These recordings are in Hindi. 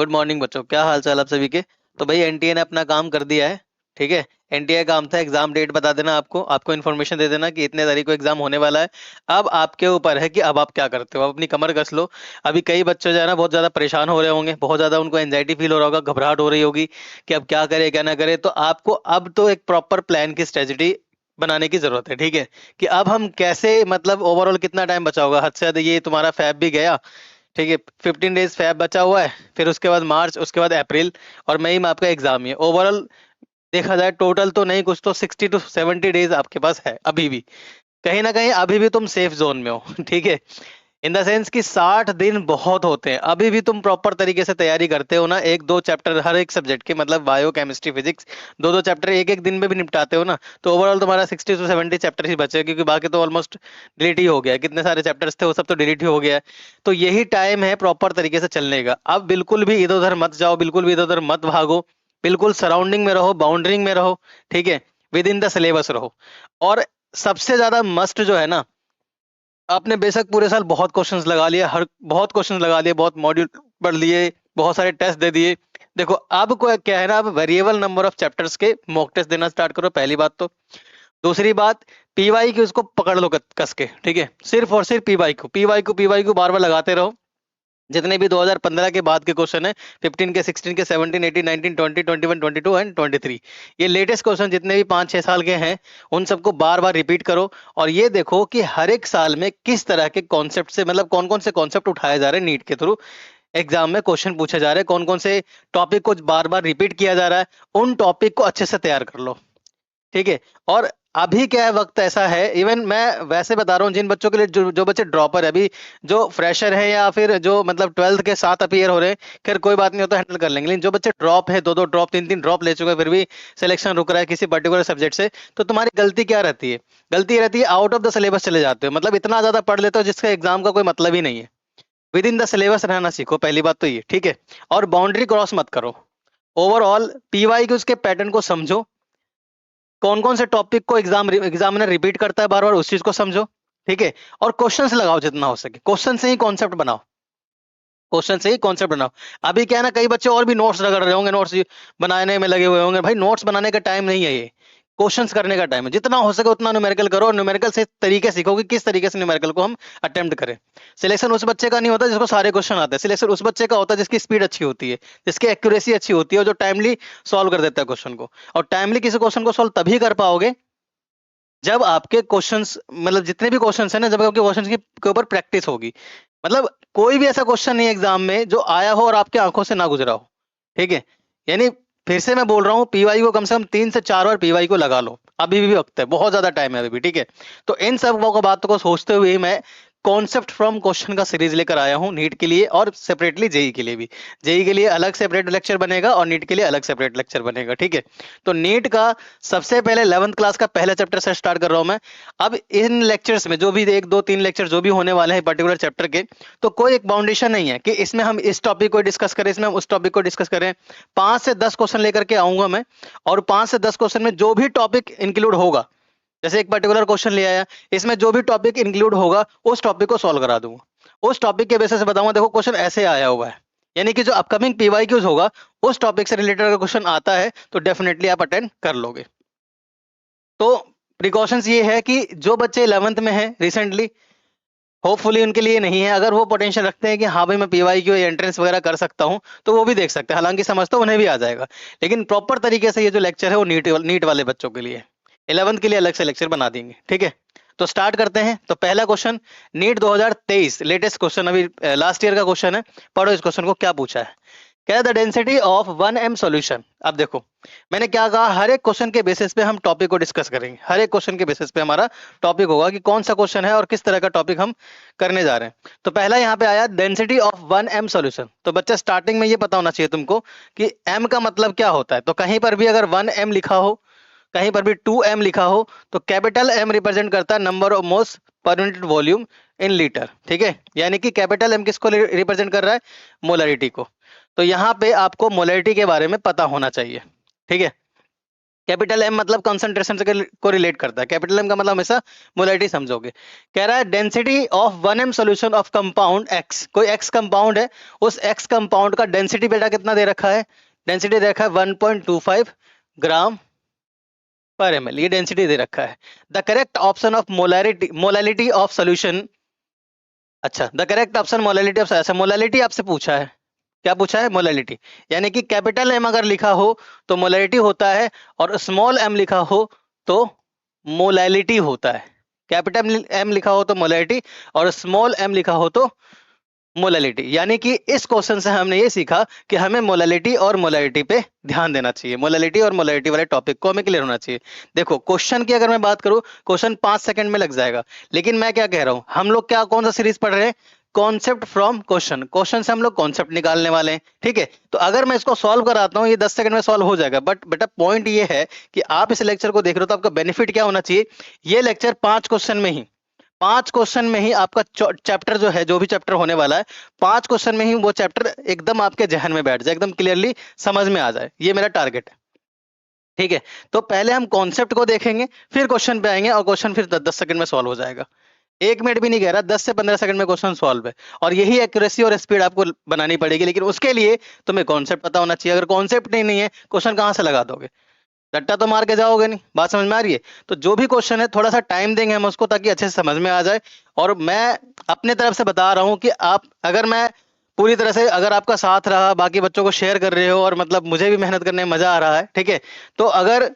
गुड मॉर्निंग बच्चों, क्या हाल चाल आप सभी के। तो भाई एनटीए ने अपना काम कर दिया है। ठीक है। एनटीए काम था एग्जाम डेट बता देना, आपको आपको इन्फॉर्मेशन दे देना कि इतने तारीख को एग्जाम होने वाला है। अब आपके ऊपर है कि अब आप क्या करते हो, आप अपनी कमर कस लो। अभी कई बच्चे जो है ना बहुत ज्यादा परेशान हो रहे होंगे, बहुत ज्यादा उनको एंजाइटी फील हो रहा होगा, घबराहट हो रही होगी कि अब क्या करे क्या ना करे। तो आपको अब तो एक प्रॉपर प्लान की स्ट्रेटजी बनाने की जरूरत है। ठीक है। कि अब हम कैसे, मतलब ओवरऑल कितना टाइम बचा होगा, हद से ज्यादा ये तुम्हारा फैब भी गया। ठीक है। 15 डेज फैब बचा हुआ है, फिर उसके बाद मार्च, उसके बाद अप्रैल और मई में आपका एग्जाम ही है। ओवरऑल देखा जाए टोटल तो नहीं कुछ तो 60 to 70 डेज आपके पास है अभी भी। कहीं ना कहीं अभी भी तुम सेफ जोन में हो। ठीक है। इन द सेंस कि 60 दिन बहुत होते हैं, अभी भी तुम प्रॉपर तरीके से तैयारी करते हो ना, एक दो चैप्टर हर एक सब्जेक्ट के, मतलब बायो केमिस्ट्री फिजिक्स, दो दो चैप्टर एक एक दिन में भी निपटाते हो ना, तो ओवरऑल तुम्हारा 60 to 70 चैप्टर ही बचे हैं, क्योंकि बाकी तो ऑलमोस्ट डिलीट ही हो गया है। कितने सारे चैप्टर्स थे वो सब तो डिलीट ही हो गया है। तो यही टाइम है प्रॉपर तरीके से चलने का। अब बिल्कुल भी इधर उधर मत जाओ, बिल्कुल भी इधर उधर मत भागो, बिल्कुल सराउंडिंग में रहो, बाउंड्रिंग में रहो। ठीक है। विद इन द सिलेबस रहो। और सबसे ज्यादा मस्ट जो है ना, आपने बेशक पूरे साल बहुत क्वेश्चंस लगा लिए, हर बहुत क्वेश्चंस लगा लिए, बहुत मॉड्यूल पढ़ लिए, बहुत सारे टेस्ट दे दिए। देखो अब को क्या है ना, अब वेरिएबल नंबर ऑफ चैप्टर्स के मॉक टेस्ट देना स्टार्ट करो, पहली बात तो। दूसरी बात, पीवाई की उसको पकड़ लो कस के। ठीक है। सिर्फ और सिर्फ पीवाई को बार बार लगाते रहो। जितने भी 2015 के बाद के क्वेश्चन है, 15 के, 16 के, 17, 18, 19, 20, 21, 22 एंड 23, ये लेटेस्ट क्वेश्चन जितने भी 5-6 साल के हैं, उन सबको बार बार रिपीट करो। और ये देखो कि हर एक साल में किस तरह के कॉन्सेप्ट से, मतलब कौन कौन से कॉन्सेप्ट उठाए जा रहे हैं नीट के थ्रू, एग्जाम में क्वेश्चन पूछे जा रहे हैं, कौन कौन से टॉपिक को बार बार रिपीट किया जा रहा है, उन टॉपिक को अच्छे से तैयार कर लो। ठीक है। और अभी क्या है, वक्त ऐसा है, इवन मैं वैसे बता रहा हूँ जिन बच्चों के लिए, जो बच्चे ड्रॉपर है अभी, जो फ्रेशर है या फिर जो मतलब 12th के साथ अपीयर हो रहे हैं, खैर कोई बात नहीं होता, हैंडल कर लेंगे। लेकिन जो बच्चे ड्रॉप है, दो दो ड्रॉप, तीन तीन ड्रॉप ले चुके हैं, फिर भी सिलेक्शन रुक रहा है किसी पर्टिकुलर सब्जेक्ट से, तो तुम्हारी गलती क्या रहती है? गलती ये रहती है आउट ऑफ द सिलेबस चले जाते हो, मतलब इतना ज्यादा पढ़ लेते हो जिसका एग्जाम का कोई मतलब ही नहीं है। विद इन द सिलेबस रहना सीखो, पहली बात तो ये। ठीक है। और बाउंड्री क्रॉस मत करो। ओवरऑल पीवाई के उसके पैटर्न को समझो, कौन कौन से टॉपिक को एग्जामिनर रिपीट करता है बार बार, उस चीज को समझो। ठीक है। और क्वेश्चंस लगाओ जितना हो सके, क्वेश्चन से ही कॉन्सेप्ट बनाओ, क्वेश्चन से ही कॉन्सेप्ट बनाओ। अभी क्या है ना, कई बच्चे और भी नोट्स रगड़ रहे होंगे, नोट्स बनाने में लगे हुए होंगे। भाई नोट्स बनाने का टाइम नहीं है ये, क्वेश्चंस करने का टाइम है। जितना हो सके उतना न्यूमेरिकल करो, और न्यूमेरिकल से तरीके सीखो कि किस तरीके से न्यूमेरिकल को हम अटेम्प्ट करें। सिलेक्शन उस बच्चे का नहीं होता जिसको सारे क्वेश्चन आते हैं, सिलेक्शन उस बच्चे का होता है जिसकी स्पीड अच्छी होती है, जिसकी एक्यूरेसी अच्छी होती है, और जो टाइमली सॉल्व कर देता है क्वेश्चन को। और टाइमली किसी क्वेश्चन को सॉल्व तभी कर पाओगे जब आपके क्वेश्चंस, मतलब जितने भी क्वेश्चंस है ना, जब आपके क्वेश्चंस के ऊपर प्रैक्टिस होगी। मतलब कोई भी ऐसा क्वेश्चन नहीं एग्जाम में जो आया हो और आपके आंखों से ना गुजरा हो। ठीक है। यानी फिर से मैं बोल रहा हूँ, पीवाई को कम से कम 3 से 4 बार पीवाई को लगा लो, अभी भी वक्त है, बहुत ज्यादा टाइम है अभी भी। ठीक है। तो इन सब बातों को सोचते हुए ही मैं कॉन्सेप्ट फ्रॉम क्वेश्चन का सीरीज लेकर आया हूँ नीट के लिए, और सेपरेटली जेई के लिए भी। जेई के लिए अलग सेपरेट लेक्चर बनेगा और नीट के लिए अलग सेपरेट लेक्चर बनेगा। ठीक है। तो नीट का सबसे पहले 11th क्लास का पहला चैप्टर से स्टार्ट कर रहा हूं मैं। अब इन लेक्चर्स में जो भी 1 2 3 लेक्चर जो भी होने वाले हैं पर्टिकुलर चैप्टर के, तो कोई एक बाउंडेशन नहीं है कि इसमें हम इस टॉपिक को डिस्कस करें, इसमें हम उस टॉपिक को डिस्कस करें। 5 से 10 क्वेश्चन लेकर के आऊंगा मैं, और 5 से 10 क्वेश्चन में जो भी टॉपिक इंक्लूड होगा, जैसे एक पर्टिकुलर क्वेश्चन ले आया, इसमें जो भी टॉपिक इंक्लूड होगा उस टॉपिक को सॉल्व करा दूंगा, उस टॉपिक के बेसिस से बताऊंगा देखो क्वेश्चन ऐसे आया हुआ है। यानी कि जो अपकमिंग पीवाई क्यूज होगा, उस टॉपिक से रिलेटेड अगर क्वेश्चन आता है तो डेफिनेटली आप अटेंड कर लोगे। तो प्रिकॉशंस ये है कि जो बच्चे 11th में हैं रिसेंटली, होपफुली उनके लिए नहीं है, अगर वो पोटेंशियल रखते हैं कि हाँ भाई मैं पीवाई क्यू एंट्रेंस वगैरह कर सकता हूँ, तो वो भी देख सकते हैं, हालांकि समझता हूँ उन्हें भी आ जाएगा। लेकिन प्रॉपर तरीके से ये जो लेक्चर है वो नीट वाले बच्चों के लिए, 11th के लिए अलग से लेक्चर बना देंगे। ठीक है। तो स्टार्ट करते हैं। तो पहला क्वेश्चन, नीट 2023 लेटेस्ट क्वेश्चन, अभी लास्ट ईयर का क्वेश्चन है। पढ़ो इस क्वेश्चन को, क्या पूछा है। क्या the density of 1m solution. अब देखो मैंने क्या कहा, हर एक क्वेश्चन के बेसिस पे हम टॉपिक को डिस्कस करेंगे, हर एक क्वेश्चन के बेसिस पे हमारा टॉपिक होगा कि कौन सा क्वेश्चन है और किस तरह का टॉपिक हम करने जा रहे हैं। तो पहला यहाँ पे आया डेंसिटी ऑफ 1m सॉल्यूशन। तो बच्चा स्टार्टिंग में ये पता होना चाहिए तुमको कि m का मतलब क्या होता है। तो कहीं पर भी अगर 1m लिखा हो, कहीं पर भी 2m लिखा हो, तो कैपिटल m रिप्रेजेंट करता है number of moles per unit volume in litre. ठीक है। यानी कि कैपिटल m किसको रिप्रेजेंट कर रहा है, मोलरिटी को। तो यहाँ पे आपको मोलरिटी के बारे में पता होना चाहिए। ठीक है। कैपिटल एम मतलब कंसंट्रेशन से को रिलेट करता है, कैपिटल एम का मतलब हमेशा मोलैलिटी समझोगे। कह रहा है density of 1m solution of compound x, कोई एक्स कंपाउंड है, उस एक्स कंपाउंड का डेंसिटी बेटा कितना दे रखा है, डेंसिटी दे रखा है 1.25 ग्राम पर ml, ये डेंसिटी दे रखा है। The correct option of molality of solution, अच्छा the correct option molality of, ऐसा मोलैलिटी आपसे पूछा है, क्या पूछा है, मोलैलिटी, यानी कि कैपिटल एम अगर लिखा हो तो मोलैलिटी होता है, और स्मॉल एम लिखा हो तो मोलैलिटी होता है। कैपिटल एम लिखा हो तो मोलैलिटी, और स्मॉल एम लिखा हो तो मोलैलिटी। यानी कि इस क्वेश्चन से हमने ये सीखा कि हमें मोलैलिटी और मोलैलिटी पे ध्यान देना चाहिए, मोलैलिटी और मोलैलिटी वाले टॉपिक को हमें क्लियर होना चाहिए। देखो क्वेश्चन की अगर मैं बात करूं, क्वेश्चन 5 सेकंड में लग जाएगा, लेकिन मैं क्या कह रहा हूं, हम लोग क्या कौन सा सीरीज पढ़ रहे हैं, कॉन्सेप्ट फ्रॉम क्वेश्चन, क्वेश्चन से हम लोग कॉन्सेप्ट निकालने वाले हैं, ठीक है। तो अगर मैं इसको सॉल्व कराता हूँ, ये 10 सेकंड में सॉल्व हो जाएगा, बट बेटा पॉइंट ये है कि आप इस लेक्चर को देख रहे हो तो आपका बेनिफिट क्या होना चाहिए, ये लेक्चर 5 क्वेश्चन में ही, 5 क्वेश्चन में ही आपका चैप्टर जो है, जो भी चैप्टर होने वाला है, 5 क्वेश्चन में ही वो चैप्टर एकदम आपके जहन में बैठ जाए, एकदम क्लियरली समझ में आ जाए, ये मेरा टारगेट है, ठीक है। तो पहले हम कॉन्सेप्ट को देखेंगे, फिर क्वेश्चन पे आएंगे, और क्वेश्चन फिर 10 सेकंड में सॉल्व हो जाएगा, 1 मिनट भी नहीं कह रहा, 10 से 15 सेकंड में क्वेश्चन सॉल्व है। और यही एक्यूरेसी और स्पीड आपको बनानी पड़ेगी, लेकिन उसके लिए तुम्हें कॉन्सेप्ट पता होना चाहिए, अगर कॉन्सेप्ट नहीं है क्वेश्चन कहाँ से लगा दोगे, रट्टा तो मार के जाओगे नहीं, बात समझ में आ रही है। तो जो भी क्वेश्चन है थोड़ा सा टाइम देंगे हम उसको, ताकि अच्छे से समझ में आ जाए। और मैं अपने तरफ से बता रहा हूं कि आप, अगर मैं पूरी तरह से, अगर आपका साथ रहा, बाकी बच्चों को शेयर कर रहे हो, और मतलब मुझे भी मेहनत करने में मजा आ रहा है, ठीक है। तो अगर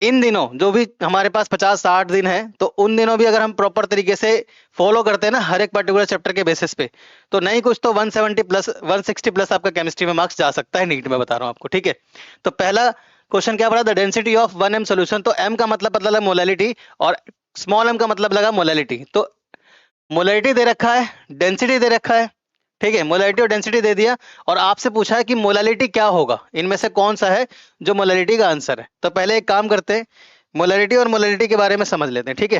इन दिनों जो भी हमारे पास 50-60 दिन है, तो उन दिनों भी अगर हम प्रॉपर तरीके से फॉलो करते हैं ना, हर एक पर्टिकुलर चैप्टर के बेसिस पे, तो नहीं कुछ तो 170 प्लस 160 प्लस आपका केमिस्ट्री में मार्क्स जा सकता है, नीट में बता रहा हूं आपको, ठीक है। तो पहला क्वेश्चन क्या पड़ा, the density of 1m solution, तो m का मतलब पता लगा मोलैलिटी, और स्मॉल m का मतलब लगा मोलैलिटी। तो मोलैलिटी दे रखा है, डेंसिटी दे रखा है, ठीक है, मोलैलिटी और डेंसिटी दे दिया, और आपसे पूछा है कि मोलैलिटी क्या होगा, इनमें से कौन सा है जो मोलैलिटी का आंसर है। तो पहले एक काम करते हैं, मोलैलिटी और मोलैलिटी के बारे में समझ लेते हैं, ठीक है।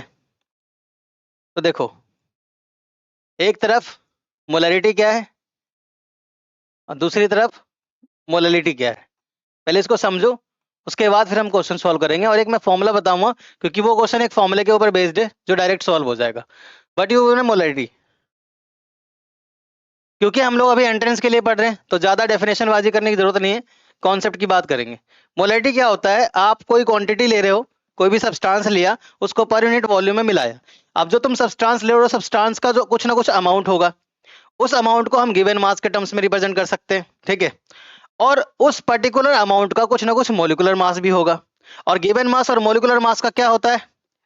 तो देखो, एक तरफ मोलैलिटी क्या है और दूसरी तरफ मोलैलिटी क्या है, पहले इसको समझो, उसके बाद फिर हम क्वेश्चन सॉल्व करेंगे। और एक मैं फॉर्मूला बताऊंगा, क्योंकि वो क्वेश्चन एक फॉर्मूले के ऊपर बेस्ड है जो डायरेक्ट सॉल्व हो जाएगा। बट यू ने मोलैलिटी, क्योंकि हम लोग अभी एंट्रेंस के लिए पढ़ रहे हैं, तो ज्यादा डेफिनेशन बाजी करने की जरूरत नहीं है, कॉन्सेप्ट की बात करेंगे। मोलैलिटी क्या होता है, आप कोई क्वांटिटी ले रहे हो, कोई भी सब्सटेंस लिया, उसको पर यूनिट वॉल्यूम में मिलाया। अब जो तुम सब्सटेंस ले रहे हो, सब्सटेंस का जो कुछ ना कुछ अमाउंट होगा, उस अमाउंट को हम गिवन मास के टर्म्स में रिप्रेजेंट कर सकते हैं, ठीक है। और उस पर्टिकुलर अमाउंट का कुछ ना कुछ मोलिकुलर मास भी होगा, और गिवन मास और मोलिकुलर मास का क्या होता है,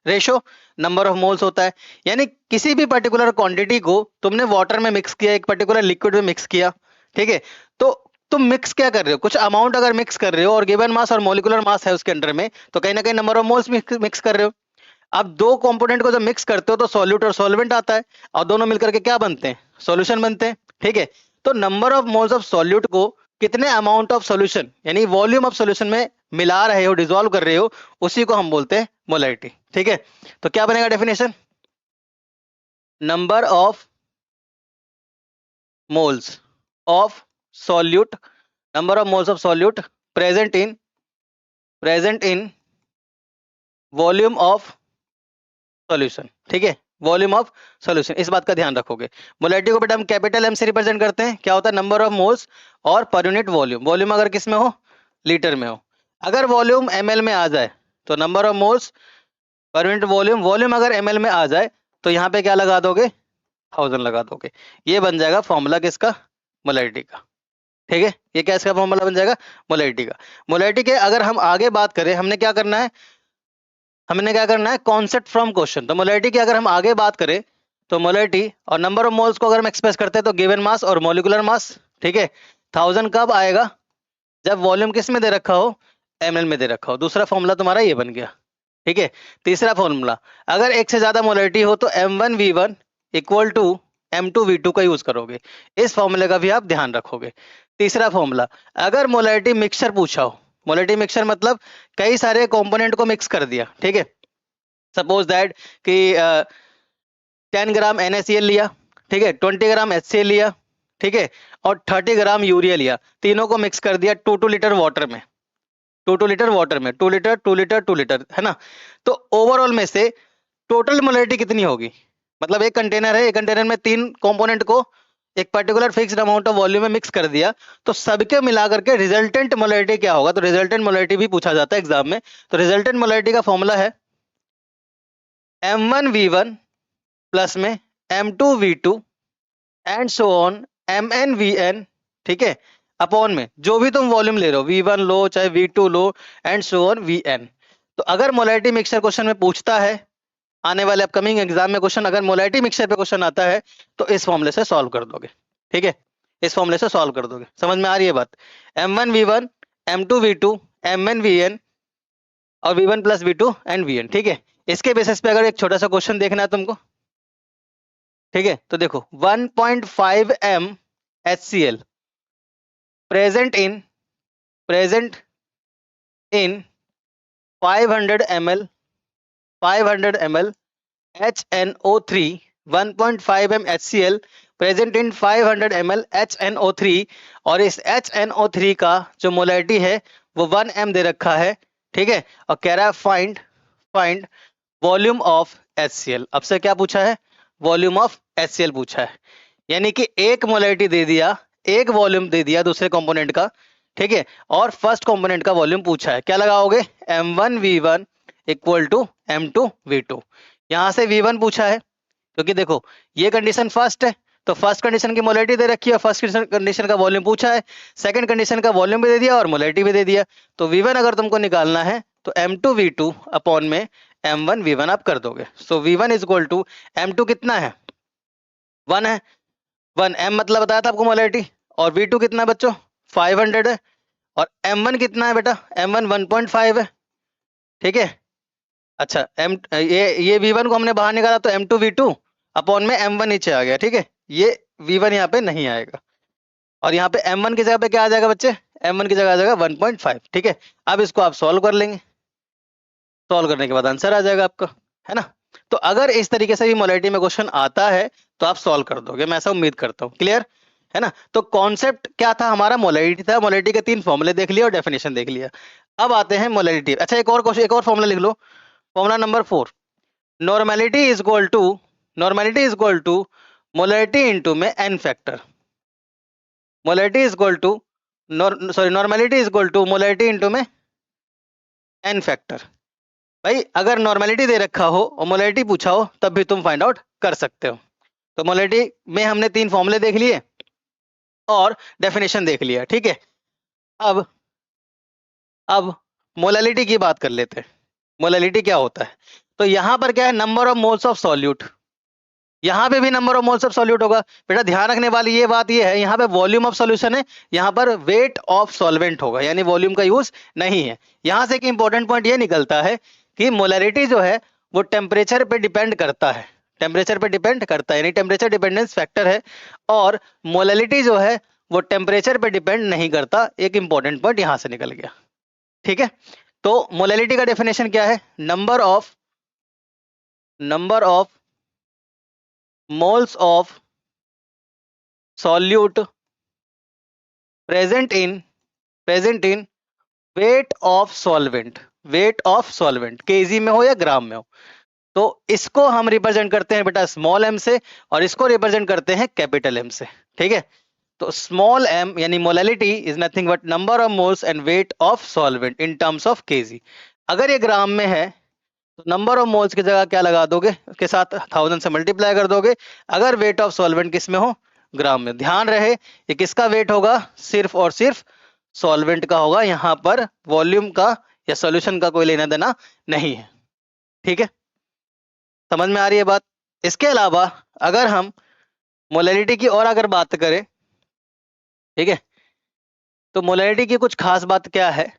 रेशो, नंबर ऑफ मोल्स होता है। यानी किसी भी पर्टिकुलर क्वांटिटी को तुमने वाटर में मिक्स किया, एक पर्टिकुलर लिक्विड में मिक्स किया, ठीक है। तो तुम मिक्स क्या कर रहे हो, कुछ अमाउंट अगर मिक्स कर रहे हो, और गिवन मास और मोलिकुलर मास है उसके अंडर में, तो कहीं ना कहीं नंबर ऑफ मोल्स मिक्स कर रहे हो। अब दो कंपोनेंट को जब मिक्स करते हो तो सॉल्यूट और सॉल्वेंट आता है, और दोनों मिलकर के क्या बनते हैं, सॉल्यूशन बनते हैं, ठीक है। तो number of moles of solute को कितने अमाउंट ऑफ सॉल्यूशन, यानी वॉल्यूम ऑफ सॉल्यूशन में मिला रहे हो, डिसॉल्व कर रहे हो, उसी को हम बोलते हैं मोलैलिटी, ठीक है। तो क्या बनेगा definition, number of moles of solute, number of moles of solute present in volume of solution, ठीक है, वॉल्यूम ऑफ सॉल्यूशन, इस बात का ध्यान रखोगे। मोलैलिटी को बेटा हम कैपिटल एम से रिप्रेजेंट करते हैं, क्या होता है, नंबर ऑफ मोल्स और पर यूनिट वॉल्यूम, वॉल्यूम अगर किस में हो, लीटर में हो। अगर वॉल्यूम ml में आ जाए तो number of moles, per unit volume, volume अगर ml में आ जाए तो यहाँ पे क्या लगा दोगे, 1000 लगा दोगे। ये बन जाएगा फॉर्मूला किसका, मोलैलिटी का, ठीक है। ये क्या इसका फॉर्मूला बन जाएगा, मोलैलिटी का। मोलैलिटी के अगर हम आगे बात करें, हमने क्या करना है, हमने क्या करना है, कॉन्सेप्ट फ्रॉम क्वेश्चन। तो मोलैलिटी की अगर हम आगे बात करें, तो मोलैलिटी और नंबर ऑफ मोल्स को अगर हम एक्सप्रेस करते हैं तो गिवन मास और मोलिकुलर मास, ठीक है। 1000 कब आएगा, जब वॉल्यूम किस में दे रखा हो, ml में दे रखा हो। दूसरा फॉर्मूला तुम्हारा ये बन गया, ठीक है। तीसरा फॉर्मूला, अगर एक से ज्यादा मोलैलिटी हो तो m1v1 इक्वल टू m2v2 का यूज करोगे, इस फॉर्मूले का भी आप ध्यान रखोगे। तीसरा फॉर्मूला, अगर मोलैलिटी मिक्सचर पूछा हो, मोलैलिटी मिक्सचर मतलब कई सारे कंपोनेंट को मिक्स कर दिया, ठीक है। सपोज दैट कि 10 ग्राम NaCl लिया, ठीक है, 20 ग्राम HCl लिया, ठीक है, और 30 ग्राम यूरिया लिया, तीनों को मिक्स कर दिया 2 लीटर वाटर में, 2 लीटर वाटर में 2 लीटर 2 लीटर 2 लीटर, है ना। तो ओवरऑल में से टोटल मोलरिटी कितनी होगी, मतलब एक कंटेनर है, एक कंटेनर में 3 कंपोनेंट को एक particular fixed amount of volume में मिक्स कर दिया, तो सबके मिलाकर के रिजल्टेंट मोलरिटी क्या होगा। तो रिजल्टेंट मोलरिटी भी पूछा जाता है एग्जाम में। तो रिजल्टेंट मोलरिटी का फॉर्मूला है M1V1 प्लस में M2V2 and so on MnVn, ठीक है, अपॉन में जो भी तुम वॉल्यूम ले रहे हो, V1 लो चाहे V2 low and so on Vn। तो अगर मोलरिटी मिक्सचर क्वेश्चन में पूछता है, आने वाले अपकमिंग एग्जाम में क्वेश्चन अगर मोलरिटी मिक्सचर पे क्वेश्चन आता है तो इस फॉर्मूले से सॉल्व कर दोगे, ठीक है, इस फॉर्मूले से सॉल्व कर दोगे। समझ में आ रही है बात। M1V1 M2V2 Mn और V1 plus V2 and Vn, ठीक है। इसके बेसिस पे अगर एक छोटा सा क्वेश्चन देखना है तुमको, ठीक है, तो देखो 1.5 m HCl present in 500 ml HNO3, 1.5 m HCl present in 500 ml HNO3, और इस HNO3 का जो मोलरिटी है वो 1 m दे रखा है, ठीक है, और कह रहा है फाइंड वॉल्यूम ऑफ HCl। अब से क्या पूछा है, वॉल्यूम ऑफ HCl पूछा है, यानी कि एक मोलरिटी दे दिया, एक वॉल्यूम दे दिया दूसरे कंपोनेंट का, ठीक है, और फर्स्ट कंपोनेंट का वॉल्यूम पूछा है। क्या लगाओगे, M1V1 इक्वल टू M2V2। यहां से V1 पूछा है क्योंकि देखो ये कंडीशन फर्स्ट है, तो फर्स्ट कंडीशन की मोलरिटी दे रखी है, फर्स्ट कंडीशन का वॉल्यूम पूछा है, सेकंड कंडीशन का वॉल्यूम भी दे दिया और मोलरिटी भी दे दिया। तो V1 अगर तुमको निकालना है तो M2V2 अपॉन में M1V1 आप कर दोगे। सो V1 is equal to M2 कितना है, 1 है, 1 M मतलब बताया था आपको मोलरिटी, और V2 कितना है बच्चों 500 है, और M1 कितना है बेटा, M1 1.5 है, ठीक है। अच्छा ये V1 को हमने बाहर निकाला तो M2V2 अपॉन में M1 नीचे आ गया, ठीक है, ये V1 यहाँ पे नहीं आएगा, और यहाँ पे M1 की जगह पे क्या आ जाएगा बच्चे, M1 की जगह आ जाएगा 1.5, ठीक है। अब इसको आप सॉल्व कर लेंगे, सॉल्व करने के बाद आंसर आ जाएगा आपका, है ना। तो अगर इस तरीके से भी मोलरिटी में क्वेश्चन आता है तो आप सॉल्व कर दोगे, मैं ऐसा उम्मीद करता हूँ, क्लियर है ना। तो कॉन्सेप्ट क्या था हमारा, मोलरिटी था, मोलरिटी के 3 फॉर्मूले देख लिया और डेफिनेशन देख लिया। अब आते हैं मोलरिटी। अच्छा एक और क्वेश्चन, एक और फॉर्मूला लिख लो, formula number 4, normality is equal to molarity into में n factor, molarity is equal to normality is equal to molarity into में n फैक्टर। भाई अगर नॉर्मेलिटी दे रखा हो और मोलरिटी पूछा हो तब भी तुम फाइंड आउट कर सकते हो। तो मोलरिटी में हमने 3 फॉर्मूले देख लिए और डेफिनेशन देख लिया, ठीक है। अब मोलरिटी की बात कर लेते हैं। मोलरिटी क्या होता है, तो यहां पर क्या है, number of moles of solute, यहाँ पे भी number of moles of solute होगा। बेटा ध्यान रखने वाली ये बात ये है, यहाँ पे वॉल्यूम ऑफ सॉल्यूशन है, यहाँ पर वेट ऑफ सॉल्वेंट होगा, यानी वॉल्यूम का यूज नहीं है। यहाँ से एक इंपॉर्टेंट पॉइंट ये निकलता है कि मोलरिटी जो है वो टेम्परेचर पे डिपेंड करता है, टेम्परेचर पे डिपेंड करता है, यानी टेम्परेचर डिपेंडेंस फैक्टर है, और मोलरिटी जो है वो टेम्परेचर पे डिपेंड नहीं करता। एक इंपॉर्टेंट पॉइंट यहाँ से निकल गया, ठीक है। तो मोलरिटी का डेफिनेशन क्या है, number of moles of solute present in weight of solvent, KG में हो या ग्राम में हो। तो इसको हम रिप्रेजेंट करते हैं बेटा स्मॉल m से, और इसको रिप्रेजेंट करते हैं कैपिटल M से, ठीक है। तो स्मॉल m यानी molarity is nothing but number of moles and weight of solvent in terms of KG. अगर ये ग्राम में है तो नंबर ऑफ मोल्स की जगह क्या लगा दोगे, उसके साथ 1000 से मल्टीप्लाई कर दोगे। अगर वेट ऑफ सॉल्वेंट किस में हो, ग्राम में। ध्यान रहे ये किसका वेट होगा, सिर्फ और सिर्फ सॉल्वेंट का होगा, यहाँ पर वॉल्यूम का या सॉल्यूशन का कोई लेना देना नहीं है, ठीक है। समझ में आ रही है बात। इसके अलावा अगर हम मोलरिटी की और अगर बात करें, ठीक है, तो मोलरिटी की कुछ खास बात क्या है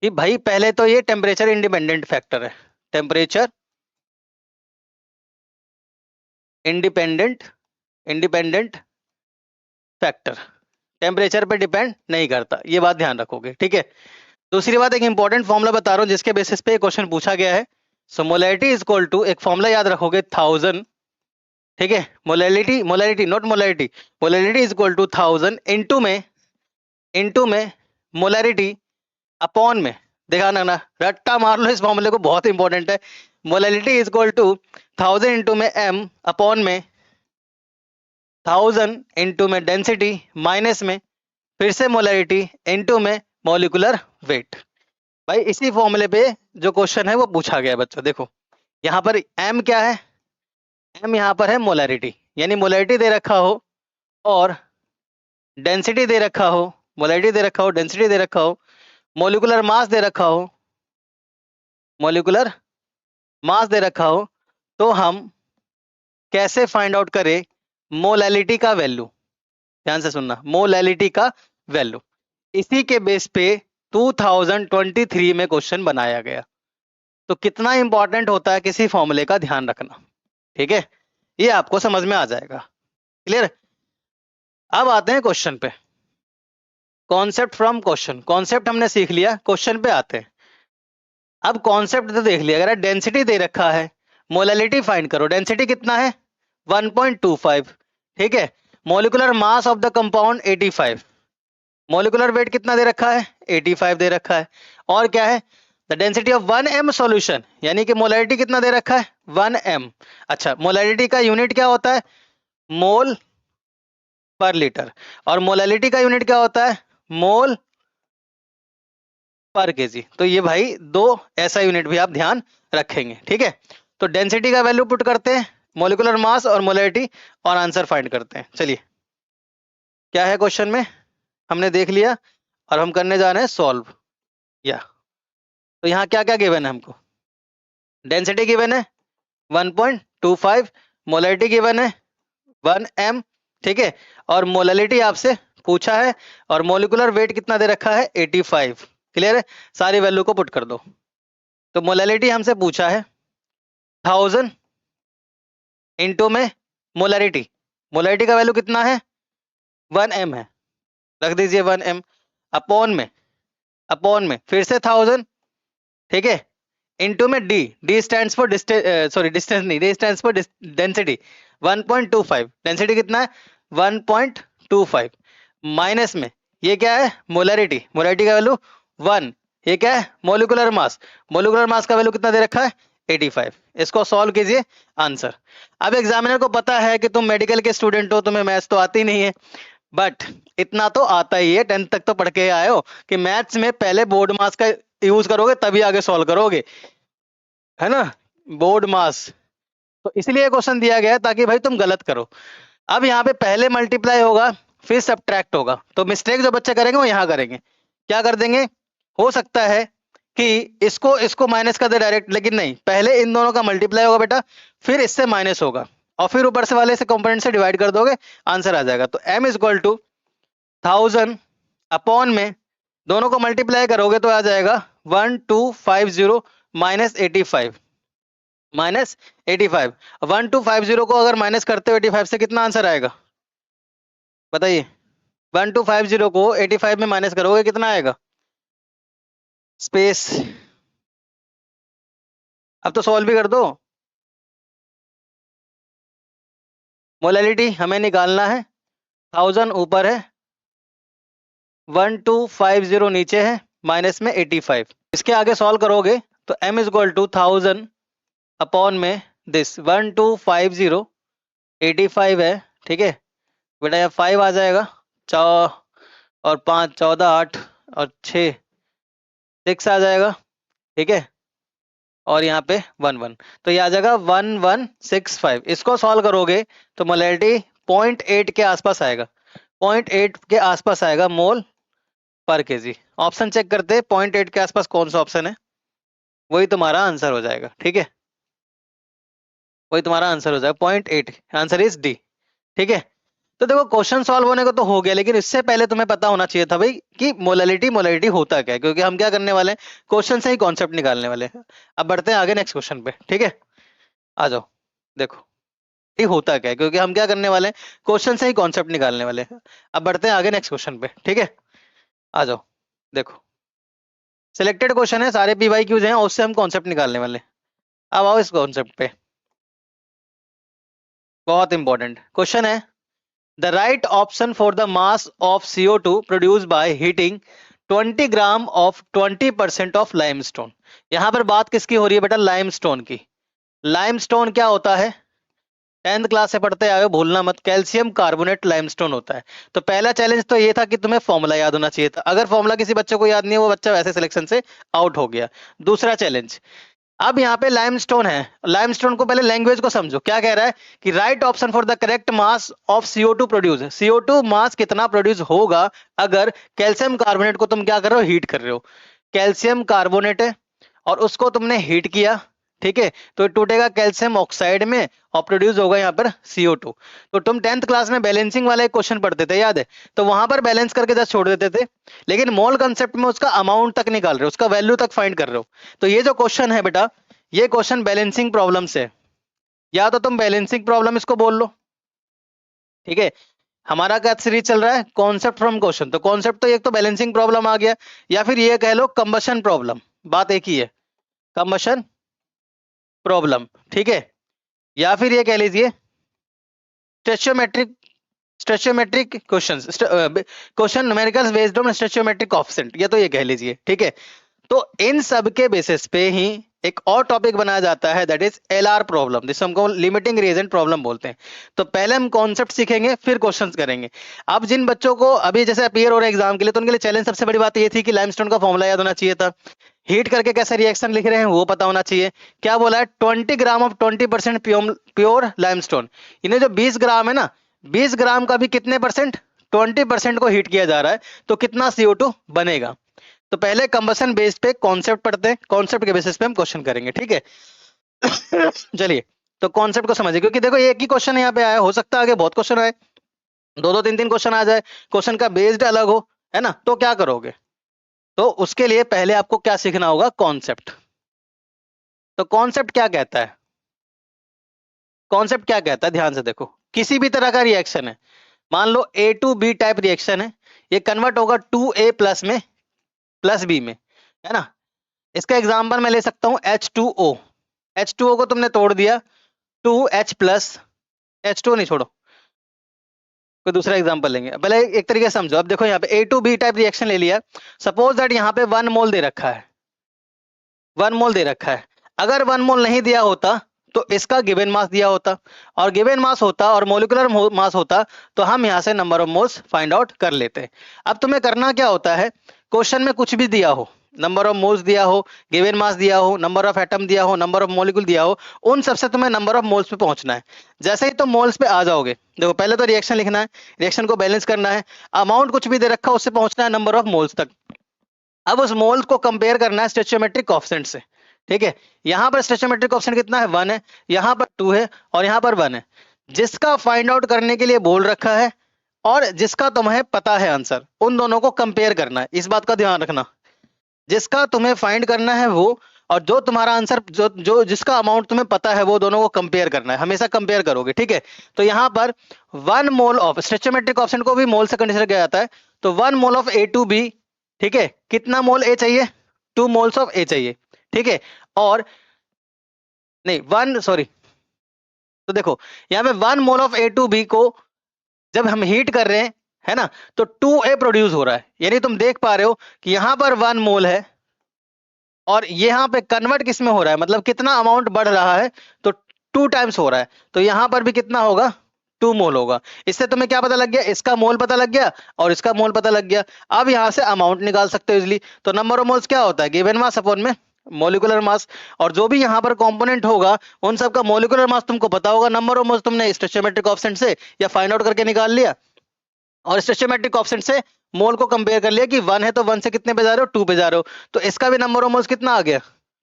कि भाई पहले तो ये टेम्परेचर इंडिपेंडेंट फैक्टर है, टेम्परेचर इंडिपेंडेंट फैक्टर, टेम्परेचर पे डिपेंड नहीं करता, ये बात ध्यान रखोगे, ठीक है। दूसरी बात, एक इंपॉर्टेंट फॉर्मूला बता रहा हूं जिसके बेसिस पे क्वेश्चन पूछा गया है। So molarity is equal to, एक फॉर्मूला याद रखोगे 1000, ठीक है, molarity not molarity is equal to 1000 into M molarity upon M, देखा ना, रट्टा मार लो इस फॉर्मूले को, बहुत इंपॉर्टेंट है। Molality is equal to 1000 into M m upon M 1000 into M density minus M फिर से molality into M molecular weight. भाई इसी फॉर्मूले पे जो क्वेश्चन है वो पूछा गया है बच्चों। देखो यहाँ पर m क्या है, m यहाँ पर है मोलैरिटी, यानी मोलैरिटी दे रखा हो और डेंसिटी दे रखा हो, मोलैरिटी दे रखा हो, डेंसिटी दे रखा हो, मॉलिक्यूलर मास दे रखा हो, मॉलिक्यूलर मास दे रखा हो, तो हम कैसे फाइंड आउट करें मोलैलिटी का वैल्यू। ध्यान से सुनना, मोलैलिटी का वैल्यू। इसी के बेस पे 2023 में क्वेश्चन बनाया गया। तो कितना इंपॉर्टेंट होता है किसी फॉर्मूले का ध्यान रखना, ठीक है, ये आपको समझ में आ जाएगा। क्लियर। अब आते हैं क्वेश्चन पे। कॉन्सेप्ट फ्रॉम क्वेश्चन, कॉन्सेप्ट हमने सीख लिया, क्वेश्चन पे आते हैं। अब कॉन्सेप्ट तो देख लिया, अगर डेंसिटी दे रखा है, मोलैलिटी फाइंड करो। डेंसिटी कितना है 1.25, ठीक है। Molecular mass of the compound 85, molecular weight कितना दे रखा है 85 दे रखा है। और क्या है, the density of 1m solution, यानी कि मोलैलिटी कितना दे रखा है 1m। अच्छा, मोलैलिटी का यूनिट क्या होता है मोल पर लीटर, और मोलैलिटी का यूनिट क्या होता है मोल पर केजी। तो ये भाई दो ऐसा यूनिट भी आप ध्यान रखेंगे, ठीक है। तो डेंसिटी का वैल्यू पुट करते हैं, मॉलिक्यूलर मास और मोलैलिटी, और आंसर फाइंड करते हैं। चलिए क्या है क्वेश्चन में, हमने देख लिया और हम करने जा रहे हैं सॉल्व। या तो यहाँ क्या क्या गिवन है हमको, डेंसिटी गिवन है 1.25, मोलैलिटी गिवन है 1m, ठीक है, और मोलैलिटी आपसे पूछा है, और मॉलिक्यूलर वेट कितना दे रखा है 85। क्लियर है, सारी वैल्यू को पुट कर दो। तो मोलैलिटी हमसे पूछा है 1000 इंटू में मोलैरिटी, मोलैरिटी का वैल्यू कितना है 1m है, रख दीजिए 1m, अपॉन में फिर से 1000, ठीक है, इंटू में डी स्टैंड्स फॉर डिस्टेंस नहीं, D stands for density 1.25, density कितना है 1.25, माइनस में ये क्या है मोलैरिटी, मोलैरिटी का वैल्यू 1, ये क्या है मॉलिक्यूलर मास, मॉलिक्यूलर मास का वैल्यू कितना दे रखा है 85। इसको सॉल्व कीजिए आंसर। अब एग्जामिनर को पता है कि तुम मेडिकल के स्टूडेंट हो, तुम्हें मैथ्स तो आती नहीं है, बट इतना तो आता ही है, 10th तक तो पढ़ के आए हो कि मैथ्स में पहले बोर्ड मास का यूज करोगे तभी आगे सॉल्व करोगे, है ना, बोर्ड मास। तो इसलिए क्वेश्चन दिया गया है ताकि भाई तुम गलत करो। अब यहाँ पे पहले मल्टीप्लाई होगा फिर सब्ट्रैक्ट होगा, तो मिस्टेक जो बच्चे करेंगे वो यहाँ करेंगे, क्या कर देंगे, हो सकता है कि इसको माइनस कर दे डायरेक्ट, लेकिन नहीं, पहले इन दोनों का मल्टीप्लाई होगा बेटा, फिर इससे माइनस होगा, और फिर ऊपर से वाले से कंपोनेंट से डिवाइड कर दोगे, आंसर आ जाएगा। तो m is equal to 1000 upon M दोनों को मल्टीप्लाई करोगे तो आ जाएगा 1250 माइनस 85, माइनस 85। 1250 को अगर माइनस करते हो 85 से कितना आंसर आएगा बताइए, 1250 को 85 में माइनस करोगे कितना आएगा, स्पेस, अब तो सॉल्व भी कर दो। मोलैलिटी हमें निकालना है, 1000 ऊपर है, 1250 नीचे है, माइनस में 85, इसके आगे सॉल्व करोगे तो m is equal to 1000 upon M this 1250 85 है, ठीक है बेटा, यहाँ 5 आ जाएगा, और 5 14 8 और 6 6 आ जाएगा, ठीक है, और यहाँ पे 1 1, तो ये आ जाएगा 1165। इसको सॉल्व करोगे तो मोलैलिटी 0.8 के आसपास आएगा, 0.8 के आसपास आएगा मोल पर केजी। ऑप्शन चेक करते हैं 0.8 के आसपास कौन सा ऑप्शन है, वही तुम्हारा आंसर हो जाएगा, ठीक है, वही तुम्हारा आंसर हो जाएगा 0.8, आंसर इज डी, ठीक है। तो देखो क्वेश्चन सॉल्व होने को तो हो गया, लेकिन इससे पहले तुम्हें पता होना चाहिए था भाई कि मोलैलिटी होता क्या है, क्योंकि हम क्या करने वाले हैं क्वेश्चन से ही कॉन्सेप्ट निकालने वाले हैं। अब बढ़ते हैं आगे नेक्स्ट क्वेश्चन पे, ठीक है, आ जाओ, देखो ये होता क्या है, क्योंकि हम क्या करने वाले हैं क्वेश्चन से ही कॉन्सेप्ट निकालने वाले हैं। अब बढ़ते हैं आगे नेक्स्ट क्वेश्चन पे, ठीक है, आ जाओ, देखो सिलेक्टेड क्वेश्चन है, सारे PYQs हैं, उससे हम कॉन्सेप्ट निकालने वाले हैं। अब आओ इस कॉन्सेप्ट पे, बहुत इंपॉर्टेंट क्वेश्चन है, the right option for the mass of CO2 produced by heating 20 gram of 20% of limestone. यहां पर बात किसकी हो रही है बेटा? लाइमस्टोन की। लाइमस्टोन क्या होता है? 10th क्लास से पढ़ते आए हो, भूलना मत, कैल्शियम कार्बोनेट लाइमस्टोन होता है। तो पहला चैलेंज तो ये था कि तुम्हें फॉर्मूला याद होना चाहिए था। अगर फॉर्मूला किसी बच्चे को याद नहीं है, वो बच्चा वैसे सिलेक्शन से आउट हो गया। दूसरा चैलेंज, अब यहाँ पे लाइमस्टोन है। लाइमस्टोन को पहले लैंग्वेज को समझो, क्या कह रहा है कि right option for the correct mass of CO2 produce. CO2 मास कितना प्रोड्यूस होगा अगर कैल्शियम कार्बोनेट को तुम क्या कर रहे हो? हीट कर रहे हो। कैल्शियम कार्बोनेट है और उसको तुमने हीट किया, ठीक है, तो टूटेगा कैल्शियम ऑक्साइड में और प्रोड्यूस होगा यहाँ पर CO2। तो तुम 10th क्लास में बैलेंसिंग वाला एक क्वेश्चन पढ़ते थे, याद है? तो वहां पर बैलेंस करके जस्ट छोड़ देते थे, लेकिन मोल कंसेप्ट में उसका अमाउंट तक निकाल रहे हो, उसका वैल्यू तक फाइंड कर रहे हो। तो ये जो क्वेश्चन है बेटा, ये क्वेश्चन बैलेंसिंग प्रॉब्लम से, या तो तुम बैलेंसिंग प्रॉब्लम इसको बोल लो, ठीक है। हमारा क्या सीरीज चल रहा है? Concept from question. तो कॉन्सेप्ट तो एक तो बैलेंसिंग प्रॉब्लम आ गया, या फिर ये कह लो कंबशन प्रॉब्लम, बात एक ही है, कंबशन प्रॉब्लम, ठीक है। या फिर ये कह लीजिए stoichiometric stoichiometric question numericals based on stoichiometric coefficient, या तो ये कह लीजिए, ठीक है। तो इन सब के बेसिस पे ही एक और टॉपिक बनाया जाता है, दैट इज LR प्रॉब्लम, जिसे हमको लिमिटिंग रिएजेंट प्रॉब्लम बोलते हैं। तो पहले हम कॉन्सेप्ट सीखेंगे, फिर क्वेश्चंस करेंगे। अब जिन बच्चों को अभी जैसे अपीयर हो रहा है एग्जाम के लिए, तो उनके लिए चैलेंज सबसे बड़ी बात ये थी कि लाइमस्टोन का फॉर्मूला याद होना चाहिए था, हीट करके कैसे रिएक्शन लिख रहे हैं वो पता होना चाहिए। क्या बोला है? 20 ग्राम ऑफ 20% प्योर लाइमस्टोन। इन्हें जो 20 ग्राम है ना, 20 ग्राम का भी कितने परसेंट? 20% को हीट किया जा रहा है, तो कितना CO2 बनेगा। तो पहले कंबशन बेस्ड पे कॉन्सेप्ट पढ़ते हैं, कॉन्सेप्ट के बेसिस पे हम क्वेश्चन करेंगे, ठीक है। चलिए, तो कॉन्सेप्ट को समझिए, क्योंकि देखो एक ही क्वेश्चन यहाँ पे आया, हो सकता है आगे बहुत क्वेश्चन आए, दो दो तीन तीन क्वेश्चन आ जाए, क्वेश्चन का बेस्ड अलग हो, है ना, तो क्या करोगे? तो उसके लिए पहले आपको क्या सीखना होगा? कॉन्सेप्ट। तो कॉन्सेप्ट क्या कहता है? कॉन्सेप्ट क्या कहता है, ध्यान से देखो। किसी भी तरह का रिएक्शन है, मान लो A to B type reaction है, ये कन्वर्ट होगा 2A प्लस में प्लस B में, है ना। इसका एग्जांपल मैं ले सकता हूं H2O। H2O को तुमने तोड़ दिया 2H प्लस, H2O नहीं, छोड़ो, कोई दूसरा एग्जांपल लेंगे। पहले एक तरीके से समझो। अब देखो यहाँ पे A to B type reaction ले लिया, सपोज दैट यहाँ पे 1 मोल दे रखा है, 1 मोल दे रखा है। अगर 1 मोल नहीं दिया होता तो इसका गिवन मास दिया होता, और गिवन मास होता और मोलिकुलर मास होता, तो हम यहाँ से number of moles find out कर लेते। अब तुम्हें करना क्या होता है, क्वेश्चन में कुछ भी दिया हो, नंबर ऑफ मोल्स दिया हो, गिवन मास दिया हो, नंबर ऑफ एटम दिया हो, नंबर ऑफ मॉलिक्यूल दिया हो, उन सबसे तुम्हें नंबर ऑफ मोल्स पे पहुंचना है। जैसे ही तुम मोल्स पे आ जाओगे, देखो पहले तो रिएक्शन लिखना है, रिएक्शन को बैलेंस करना है, अमाउंट कुछ भी दे रखा है उससे पहुंचना है नंबर ऑफ मोल्स तक। अब उस मोल्स को कंपेयर करना है स्टोइचियोमेट्रिक कोएफिशिएंट से, ठीक है। यहां पर स्टोइचियोमेट्रिक कोएफिशिएंट कितना है? 1 है, यहां पर 2 है, और यहां पर 1 है। जिसका फाइंड आउट करने के लिए बोल रखा है और जिसका तुम्हें पता है आंसर, उन दोनों को कंपेयर करना है, इस बात का ध्यान रखना। जिसका तुम्हें फाइंड करना है वो, और जो तुम्हारा आंसर, जो जो जिसका अमाउंट तुम्हें पता है, वो दोनों को कंपेयर करना है, हमेशा कंपेयर करोगे, ठीक है। तो यहाँ पर 1 मोल ऑफ स्टोइचियोमेट्रिक कोएफिशिएंट को भी मोल से कंसीडर किया जाता है, तो 1 mole of A to B, ठीक है, कितना मोल A चाहिए? 2 मोल्स ऑफ A चाहिए, ठीक है। और नहीं, 1, सॉरी, तो देखो यहाँ पे 1 mole of A to B को जब हम हीट कर रहे हैं, है ना, तो 2A प्रोड्यूस हो रहा है। यानी तुम देख पा रहे हो कि यहाँ पर 1 मोल है और यहाँ पे कन्वर्ट किस में हो रहा है, मतलब कितना अमाउंट बढ़ रहा है, तो 2 टाइम्स हो रहा है। तो यहाँ पर भी कितना होगा? 2 मोल होगा। इससे तुम्हें क्या पता लग गया? इसका मोल पता लग गया और इसका मोल पता लग गया। अब यहाँ से अमाउंट निकाल सकते हो इजिली। तो नंबर ऑफ मोल्स क्या होता है? Given mass upon M molecular मास, और जो भी यहाँ पर कंपोनेंट होगा उन सबका मोलिकुलर मास तुमको पता होगा। नंबर ऑफ मोल्स तुमने स्टोइचियोमेट्रिक कोएफिशिएंट से या फाइंड आउट करके निकाल लिया, और स्टोइचियोमेट्रिक कोएफिशिएंट से मोल को कंपेयर कर लिया कि 1 है तो 1 से कितने पे जा रहे हो? 2 पे जा रहे हो। तो इसका भी नंबर ऑफ मोल्स कितना आ गया?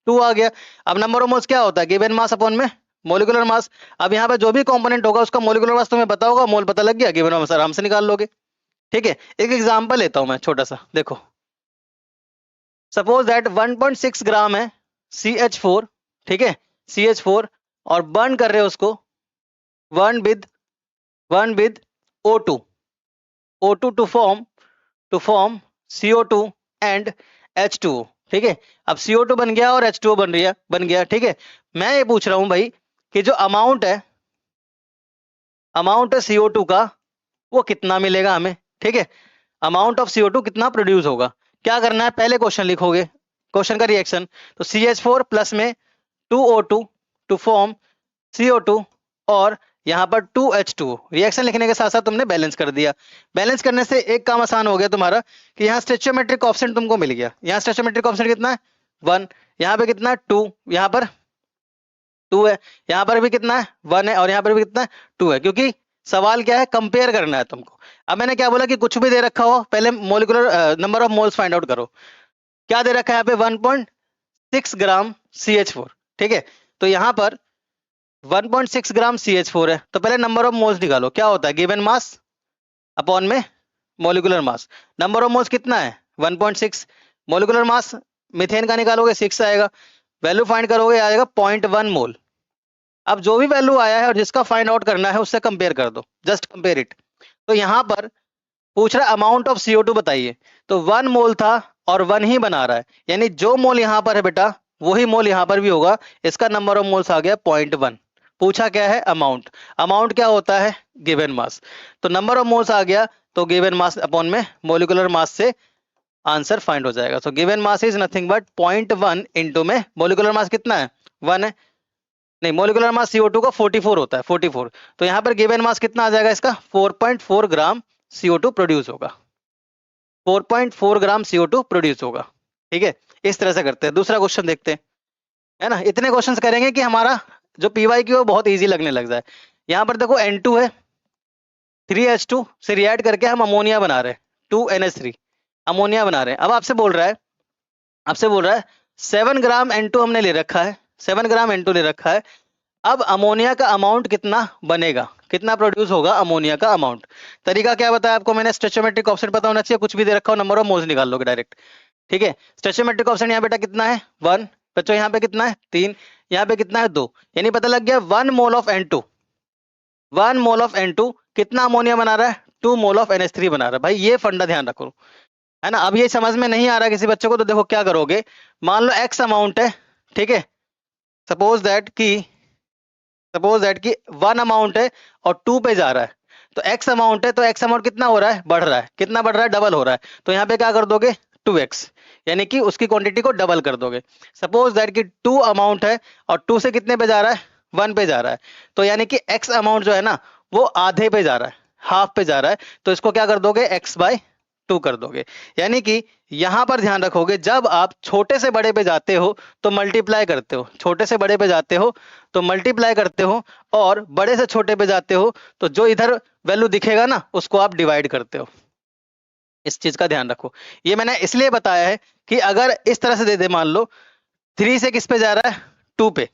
2 आ गया। अब नंबर ऑफ मोल्स क्या होता है? Given mass upon M molecular मास। अब यहाँ पे जो भी कंपोनेंट होगा उसका मोलिकुलर मास तुम्हें पता होगा, मोल पता लग गया, गिवन मास आराम से निकाल लोगे, ठीक है। एक एग्जांपल लेता हूं मैं छोटा सा, देखो सपोज दैट 1.6 ग्राम है CH4, ठीक है, CH4, और बर्न कर रहे हो उसको 1 with O2 to form CO2 and H2O, ठीक है। अब CO2 बन गया और H2O बन गया, ठीक है। मैं ये पूछ रहा हूं भाई कि जो अमाउंट है CO2 का, वो कितना मिलेगा हमें, ठीक है। अमाउंट ऑफ CO2 कितना प्रोड्यूस होगा, क्या करना है, पहले क्वेश्चन लिखोगे, क्वेश्चन का रिएक्शन। तो CH4 प्लस में 2O2 टू फॉर्म CO2 और यहाँ पर 2H2O। रिएक्शन लिखने के साथ साथ तुमने बैलेंस कर दिया। बैलेंस करने से एक काम आसान हो गया तुम्हारा कि यहाँ स्टोइचोमेट्रिक कोएफिशिएंट तुमको मिल गया। यहाँ स्टोइचोमेट्रिक कोएफिशिएंट कितना है 1, यहाँ पे कितना है 2, यहाँ पर 2 है, यहाँ पर भी कितना है 1 है और यहाँ पर भी कितना है 2 है, क्योंकि सवाल क्या है कंपेयर करना है तुमको। अब मैंने क्या बोला कि कुछ भी दे रखा हो पहले molecular number of moles find out करो। क्या दे रखा है यहाँ पे 1.6 ग्राम CH4, ठीक है। तो यहाँ पर 1.6 ग्राम CH4 है, तो पहले नंबर ऑफ मोल्स निकालो। क्या होता है given mass upon M molecular mass. Number of moles कितना है 1.6, मोलिकुलर मास मीथेन का निकालोगे 6 आएगा, वैल्यू फाइंड करोगे आएगा 0.1 मोल। अब जो भी वैल्यू आया है और जिसका फाइंड आउट करना है उससे कंपेयर कर दो, जस्ट कंपेयर इट। तो यहाँ पर पूछ रहा अमाउंट ऑफ CO2 बताइए, तो 1 मोल था और 1 ही बना रहा है, यानी जो मोल यहाँ पर है बेटा वही मोल यहाँ पर भी होगा। इसका नंबर ऑफ मोल्स आ गया 0.1। पूछा क्या है अमाउंट, अमाउंट क्या होता है गिवन मास, तो नंबर ऑफ मोल्स आ गया, तो given mass upon M molecular मास से आंसर फाइंड हो जाएगा। So given mass is nothing but 0.1 into में मोलिकुलर मास कितना है 1 है, नहीं मोलिकुलर मास CO2 का 44 होता है 44, तो यहाँ पर गिवन मास कितना आ जाएगा इसका 4.4 ग्राम CO2 प्रोड्यूस होगा, 4.4 ग्राम CO2 प्रोड्यूस होगा। ठीक है, इस तरह से करते हैं। दूसरा क्वेश्चन देखते हैं, है ना। इतने क्वेश्चंस करेंगे कि हमारा जो PY की वो बहुत इजी लगने लग जाए। यहाँ पर देखो N2 है, 3H2 से रिएक्ट करके हम अमोनिया बना रहे हैं, 2NH3 अमोनिया बना रहे हैं। अब आपसे बोल रहा है 7 ग्राम N2 हमने ले रखा है, 7 ग्राम N2 ले रखा है। अब अमोनिया का अमाउंट कितना बनेगा, कितना प्रोड्यूस होगा अमोनिया का अमाउंट। तरीका क्या बताया आपको मैंने, स्टोइचोमेट्रिक कोएफिशिएंट पता होना चाहिए, कुछ भी दे रखा हो नंबर ऑफ मोल्स निकाल लोगे डायरेक्ट। ठीक है, स्टोइचोमेट्रिक कोएफिशिएंट यहाँ बेटा कितना है 1, बच्चों यहाँ पे कितना है 3, यहाँ पे कितना है 2, यानी पता लग गया 1 mole of N2, 1 mole of N2 कितना अमोनिया बना रहा है 2 मोल ऑफ NH3 बना रहा है। भाई ये फंडा ध्यान रखो, है ना। अब ये समझ में नहीं आ रहा किसी बच्चे को, तो देखो क्या करोगे, मान लो X अमाउंट है, ठीक है, सपोज दैट कि 1 अमाउंट है और 2 पे जा रहा है, तो X अमाउंट है, तो X अमाउंट कितना हो रहा है बढ़ रहा है, कितना बढ़ रहा है डबल हो रहा है, तो यहाँ पे क्या कर दोगे 2x, यानी कि उसकी क्वांटिटी को डबल कर दोगे। सपोज दैट कि 2 अमाउंट है और 2 से कितने पे जा रहा है 1 पे जा रहा है, तो यानी कि X अमाउंट जो है ना वो आधे पे जा रहा है, हाफ पे जा रहा है, तो इसको क्या कर दोगे x/2 कर दोगे। यानी कि यहां पर ध्यान रखोगे जब आप छोटे से बड़े पे जाते हो तो मल्टीप्लाई करते हो, छोटे से बड़े पे जाते हो तो मल्टीप्लाई करते हो, और बड़े से छोटे पे जाते हो तो जो इधर वैल्यू दिखेगा ना उसको आप डिवाइड करते हो। इस चीज का ध्यान रखो। ये मैंने इसलिए बताया है कि अगर इस तरह से दे दे, मान लो 3 से किस पे जा रहा है 2 पे,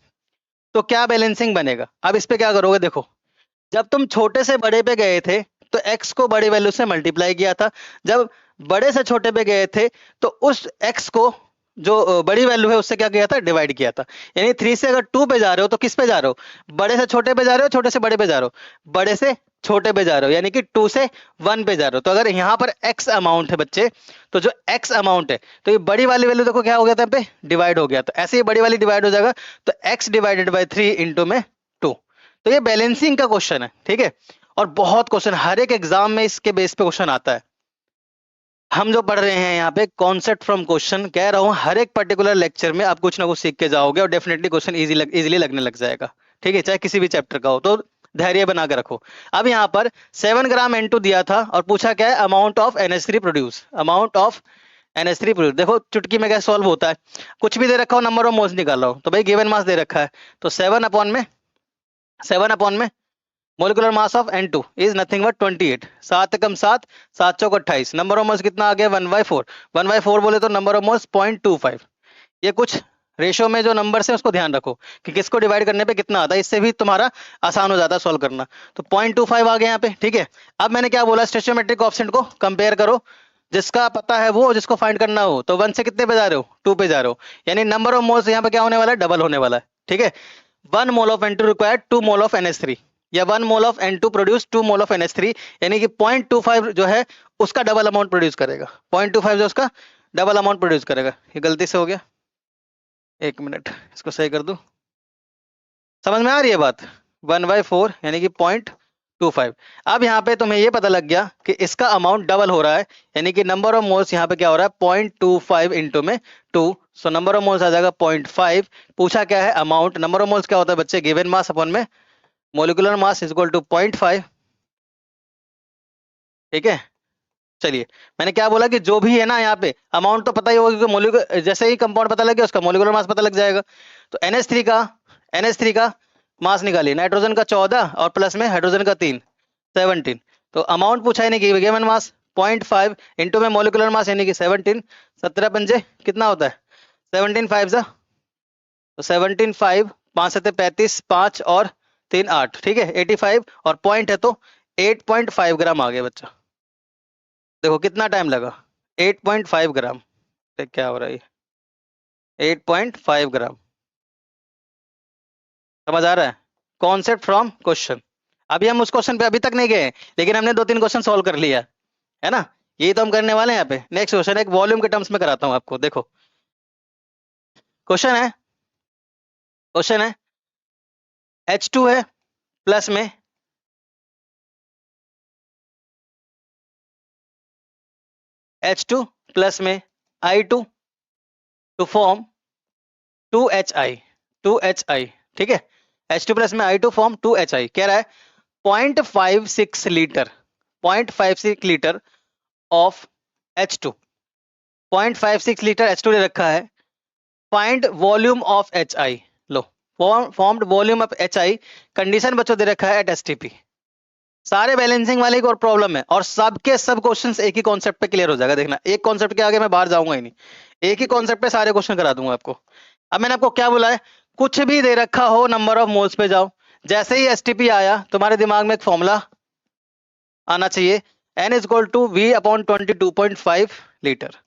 तो क्या बैलेंसिंग बनेगा। अब इस पे क्या करोगे, देखो जब तुम छोटे से बड़े पे गए थे तो x को बड़ी वैल्यू से मल्टीप्लाई किया था, जब बड़े से छोटे पे गए थे तो उस x को जो बड़ी वैल्यू है उससे क्या किया था डिवाइड किया था। यानी 3 से अगर 2 पे जा रहे हो तो किस पे जा रहे हो, बड़े से छोटे पे जा रहे हो, छोटे से बड़े पे जा रहे हो, बड़े से छोटे पे जा रहे हो, यानी कि 2 से 1 पे जा रहे हो। तो अगर यहाँ पर x अमाउंट है बच्चे, तो जो x अमाउंट है तो ये बड़ी वाली वैल्यू देखो क्या हो गया था पे डिवाइड हो गया, तो ऐसे ही बड़ी वाली डिवाइड हो जाएगा, तो x डिवाइडेड बाई 3 इंटू में 2। तो ये बैलेंसिंग का क्वेश्चन है, ठीक है। और बहुत क्वेश्चन हर एक एग्जाम में इसके बेस पे क्वेश्चन आता है। हम जो पढ़ रहे हैं यहाँ पे कॉन्सेप्ट फ्रॉम क्वेश्चन, कह रहा हूँ हर एक पर्टिकुलर लेक्चर में आप कुछ ना कुछ सीख के जाओगे और डेफिनेटली क्वेश्चन इजीली लगने लग जाएगा, ठीक है, चाहे किसी भी चैप्टर का हो। तो धैर्य बना के रखो। अब यहाँ पर 7 ग्राम N2 दिया था और पूछा क्या है amount of NH3 produce, amount of NH3 produce. देखो चुटकी में क्या सॉल्व होता है, कुछ भी दे रखा हो नंबर ऑफ मोल्स निकाल रहा हूँ, तो भाई गिवन मास दे रखा है, तो 7 upon M molecular mass of N2 is nothing but 28, 7 come 7, 7 Chowk 28, number of moles कितना आ गया 1/4, 1/4 बोले तो नंबर ऑफ मोल्स 0.25। ये कुछ रेशो में जो नंबर्स है उसको ध्यान रखो कि किसको डिवाइड करने पे कितना आता है, इससे भी तुम्हारा आसान हो जाता है सॉल्व करना। तो 0.25 आ गया यहाँ पे, ठीक है। अब मैंने क्या बोला स्टोइचोमेट्रिक कोएफिशिएंट को कंपेयर करो, जिसका पता है वो, जिसको फाइंड करना हो, तो 1 से कितने पे जा रहे हो 2 पे जा रहे हो, यानी नंबर ऑफ मोल्स यहाँ पे क्या होने वाला है डबल होने वाला है, ठीक है। 1 mole of N2 required 2 mole of NH3, या 1 mole of N2 produce 2 mole of NH3, यानी कि 0.25 जो है उसका डबल अमाउंट प्रोड्यूस करेगा, 0.25 जो उसका डबल अमाउंट प्रोड्यूस करेगा। ये गलती से हो गया, 1 मिनट इसको सही कर दूं। समझ में आ रही है बात, 1/4 यानी कि 0.25 25। अब यहाँ पे तुम्हें ये पता लग गया कि इसका अमाउंट डबल हो रहा है, यानी कि नंबर ऑफ मोल्स यहाँ पे क्या हो रहा है 0.25 इंटू में 2, सो नंबर ऑफ मोल्स आ जाएगा 0.5। पूछा क्या है अमाउंट, नंबर ऑफ मोल्स क्या होता है बच्चे, given mass upon M molecular mass is equal to 0.5। ठीक है, चलिए मैंने क्या बोला कि जो भी है ना यहाँ पे अमाउंट तो पता ही होगा, क्योंकि मोलिकुलर जैसे ही कंपाउंड पता लग गया उसका मोलिकुलर मास पता लग जाएगा। तो NH3 का मास निकालिए, नाइट्रोजन का 14 और प्लस में हाइड्रोजन का 3, 17। तो अमाउंट पूछा ही नहीं कि गिवन मास 0.5 इंटू में मोलिकुलर मास यानी कि 17, 17 पंजे कितना होता है 17 5 जा, तो 17 5, 5 7 35, 5 और 3 8, ठीक है 85, और पॉइंट है तो 8.5 ग्राम आ गया बच्चा। देखो कितना टाइम लगा, 8.5 ग्राम। देख क्या हो रहा है, 8.5 ग्राम। समझ आ रहा है, कॉन्सेप्ट फ्रॉम क्वेश्चन। अभी हम उस क्वेश्चन पे अभी तक नहीं गए, लेकिन हमने 2-3 क्वेश्चन सॉल्व कर लिया है ना, यही तो हम करने वाले हैं यहाँ पे। नेक्स्ट क्वेश्चन एक वॉल्यूम के टर्म्स में कराता हूँ आपको। देखो क्वेश्चन है, H2 है प्लस में H2 प्लस में I2 टू फॉर्म 2HI, ठीक है H2 प्लस में I2 फॉर्म 2HI। कह रहा है 0.56 litre, 0.56 litre of H2, 0.56 litre H2 ले रखा है। Find volume of HI। Low formed volume of HI, condition बच्चों दे रखा है एट STP। सारे बैलेंसिंग वाले की और प्रॉब्लम है, और सबके सब क्वेश्चंस एक ही कॉन्सेप्ट पे क्लियर हो जाएगा। देखना एक कॉन्सेप्ट के आगे मैं बाहर जाऊंगा ही नहीं, एक ही कॉन्सेप्ट पे सारे क्वेश्चन करा दूंगा आपको। अब मैंने आपको क्या बोला है, कुछ भी दे रखा हो नंबर ऑफ मोल्स पे जाओ, जैसे ही STP आया तुम्हारे दिमाग में एक फॉर्मूला आना चाहिए, N is equal to V upon 22.5 litre,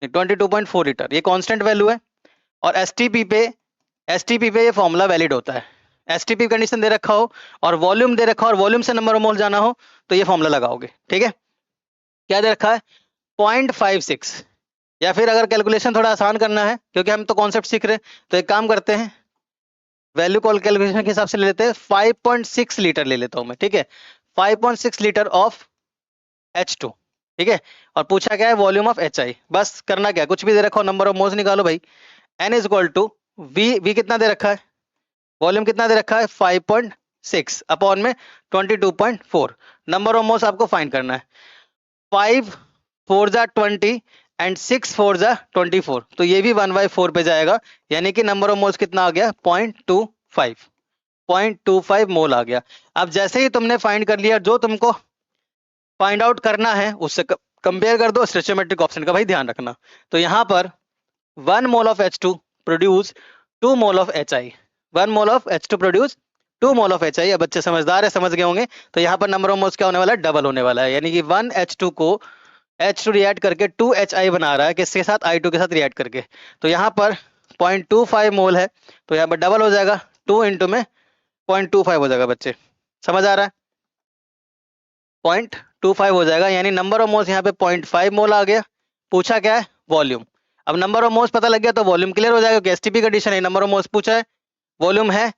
22.4 litre, ये कांस्टेंट वैल्यू है। और STP पे ये फॉर्मूला वैलिड होता है। STP कंडीशन दे रखा हो और वॉल्यूम दे रखा हो और वॉल्यूम से नंबर ऑफ मोल जाना हो तो ये फॉर्मूला लगाओगे। ठीक है, क्या दे रखा है 0.56, या फिर अगर कैलकुलेशन थोड़ा आसान करना है क्योंकि हम तो कॉन्सेप्ट सीख रहे हैं, तो एक काम करते हैं वैल्यू कॉल कैलकुलेशन के हिसाब से ले लेते हैं, 5.6 लीटर ले लेता हूं मैं। ठीक है, 5.6 लीटर ऑफ H2। ठीक है, और पूछा क्या है वॉल्यूम ऑफ HI। बस करना क्या, कुछ भी दे रखा हो नंबर ऑफ मोल्स निकालो भाई। N is equal to V कितना दे रखा है, वॉल्यूम कितना दे रखा है 5.6 अपॉन में 22.4, नंबर ऑफ मोल्स आपको फाइंड करना है। 5 4 जा 20 एंड 6 4 जा 24, तो ये भी 1/4 पे जाएगा, यानी कि नंबर ऑफ मोल्स कितना आ गया 0.25 मोल आ गया। अब जैसे ही तुमने फाइंड कर लिया, जो तुमको फाइंड आउट करना है उससे कंपेयर कर दो स्टोइचोमेट्रिक ऑप्शन का, भाई ध्यान रखना। तो यहाँ पर 1 mole of H2 produce 2 mole of HI, 1 mole of H2 produce 2 mole of HI। अब बच्चे समझदार है, समझ गए होंगे। तो यहाँ पर नंबर ऑफ मोल्स क्या होने वाला है, डबल होने वाला है, यानी कि 1 H2 को H2 रिएक्ट करके 2 HI बना रहा है, किसके साथ I2 के साथ रिएक्ट करके। तो यहाँ पर 0.25 मोल है, तो यहाँ पर डबल हो जाएगा, 2 इंटू में 0.25 हो जाएगा। बच्चे समझ आ रहा है, 0.25 हो जाएगा, यानी नंबर ऑफ मोल्स यहाँ पे 0.5 मोल आ गया। पूछा क्या है वॉल्यूम, अब नंबर ऑफ मोल्स पता लग गया तो वॉल्यूम क्लियर हो जाएगा, क्योंकि STP कंडीशन है, नंबर ऑफ मोल्स पूछा है, वॉल्यूम है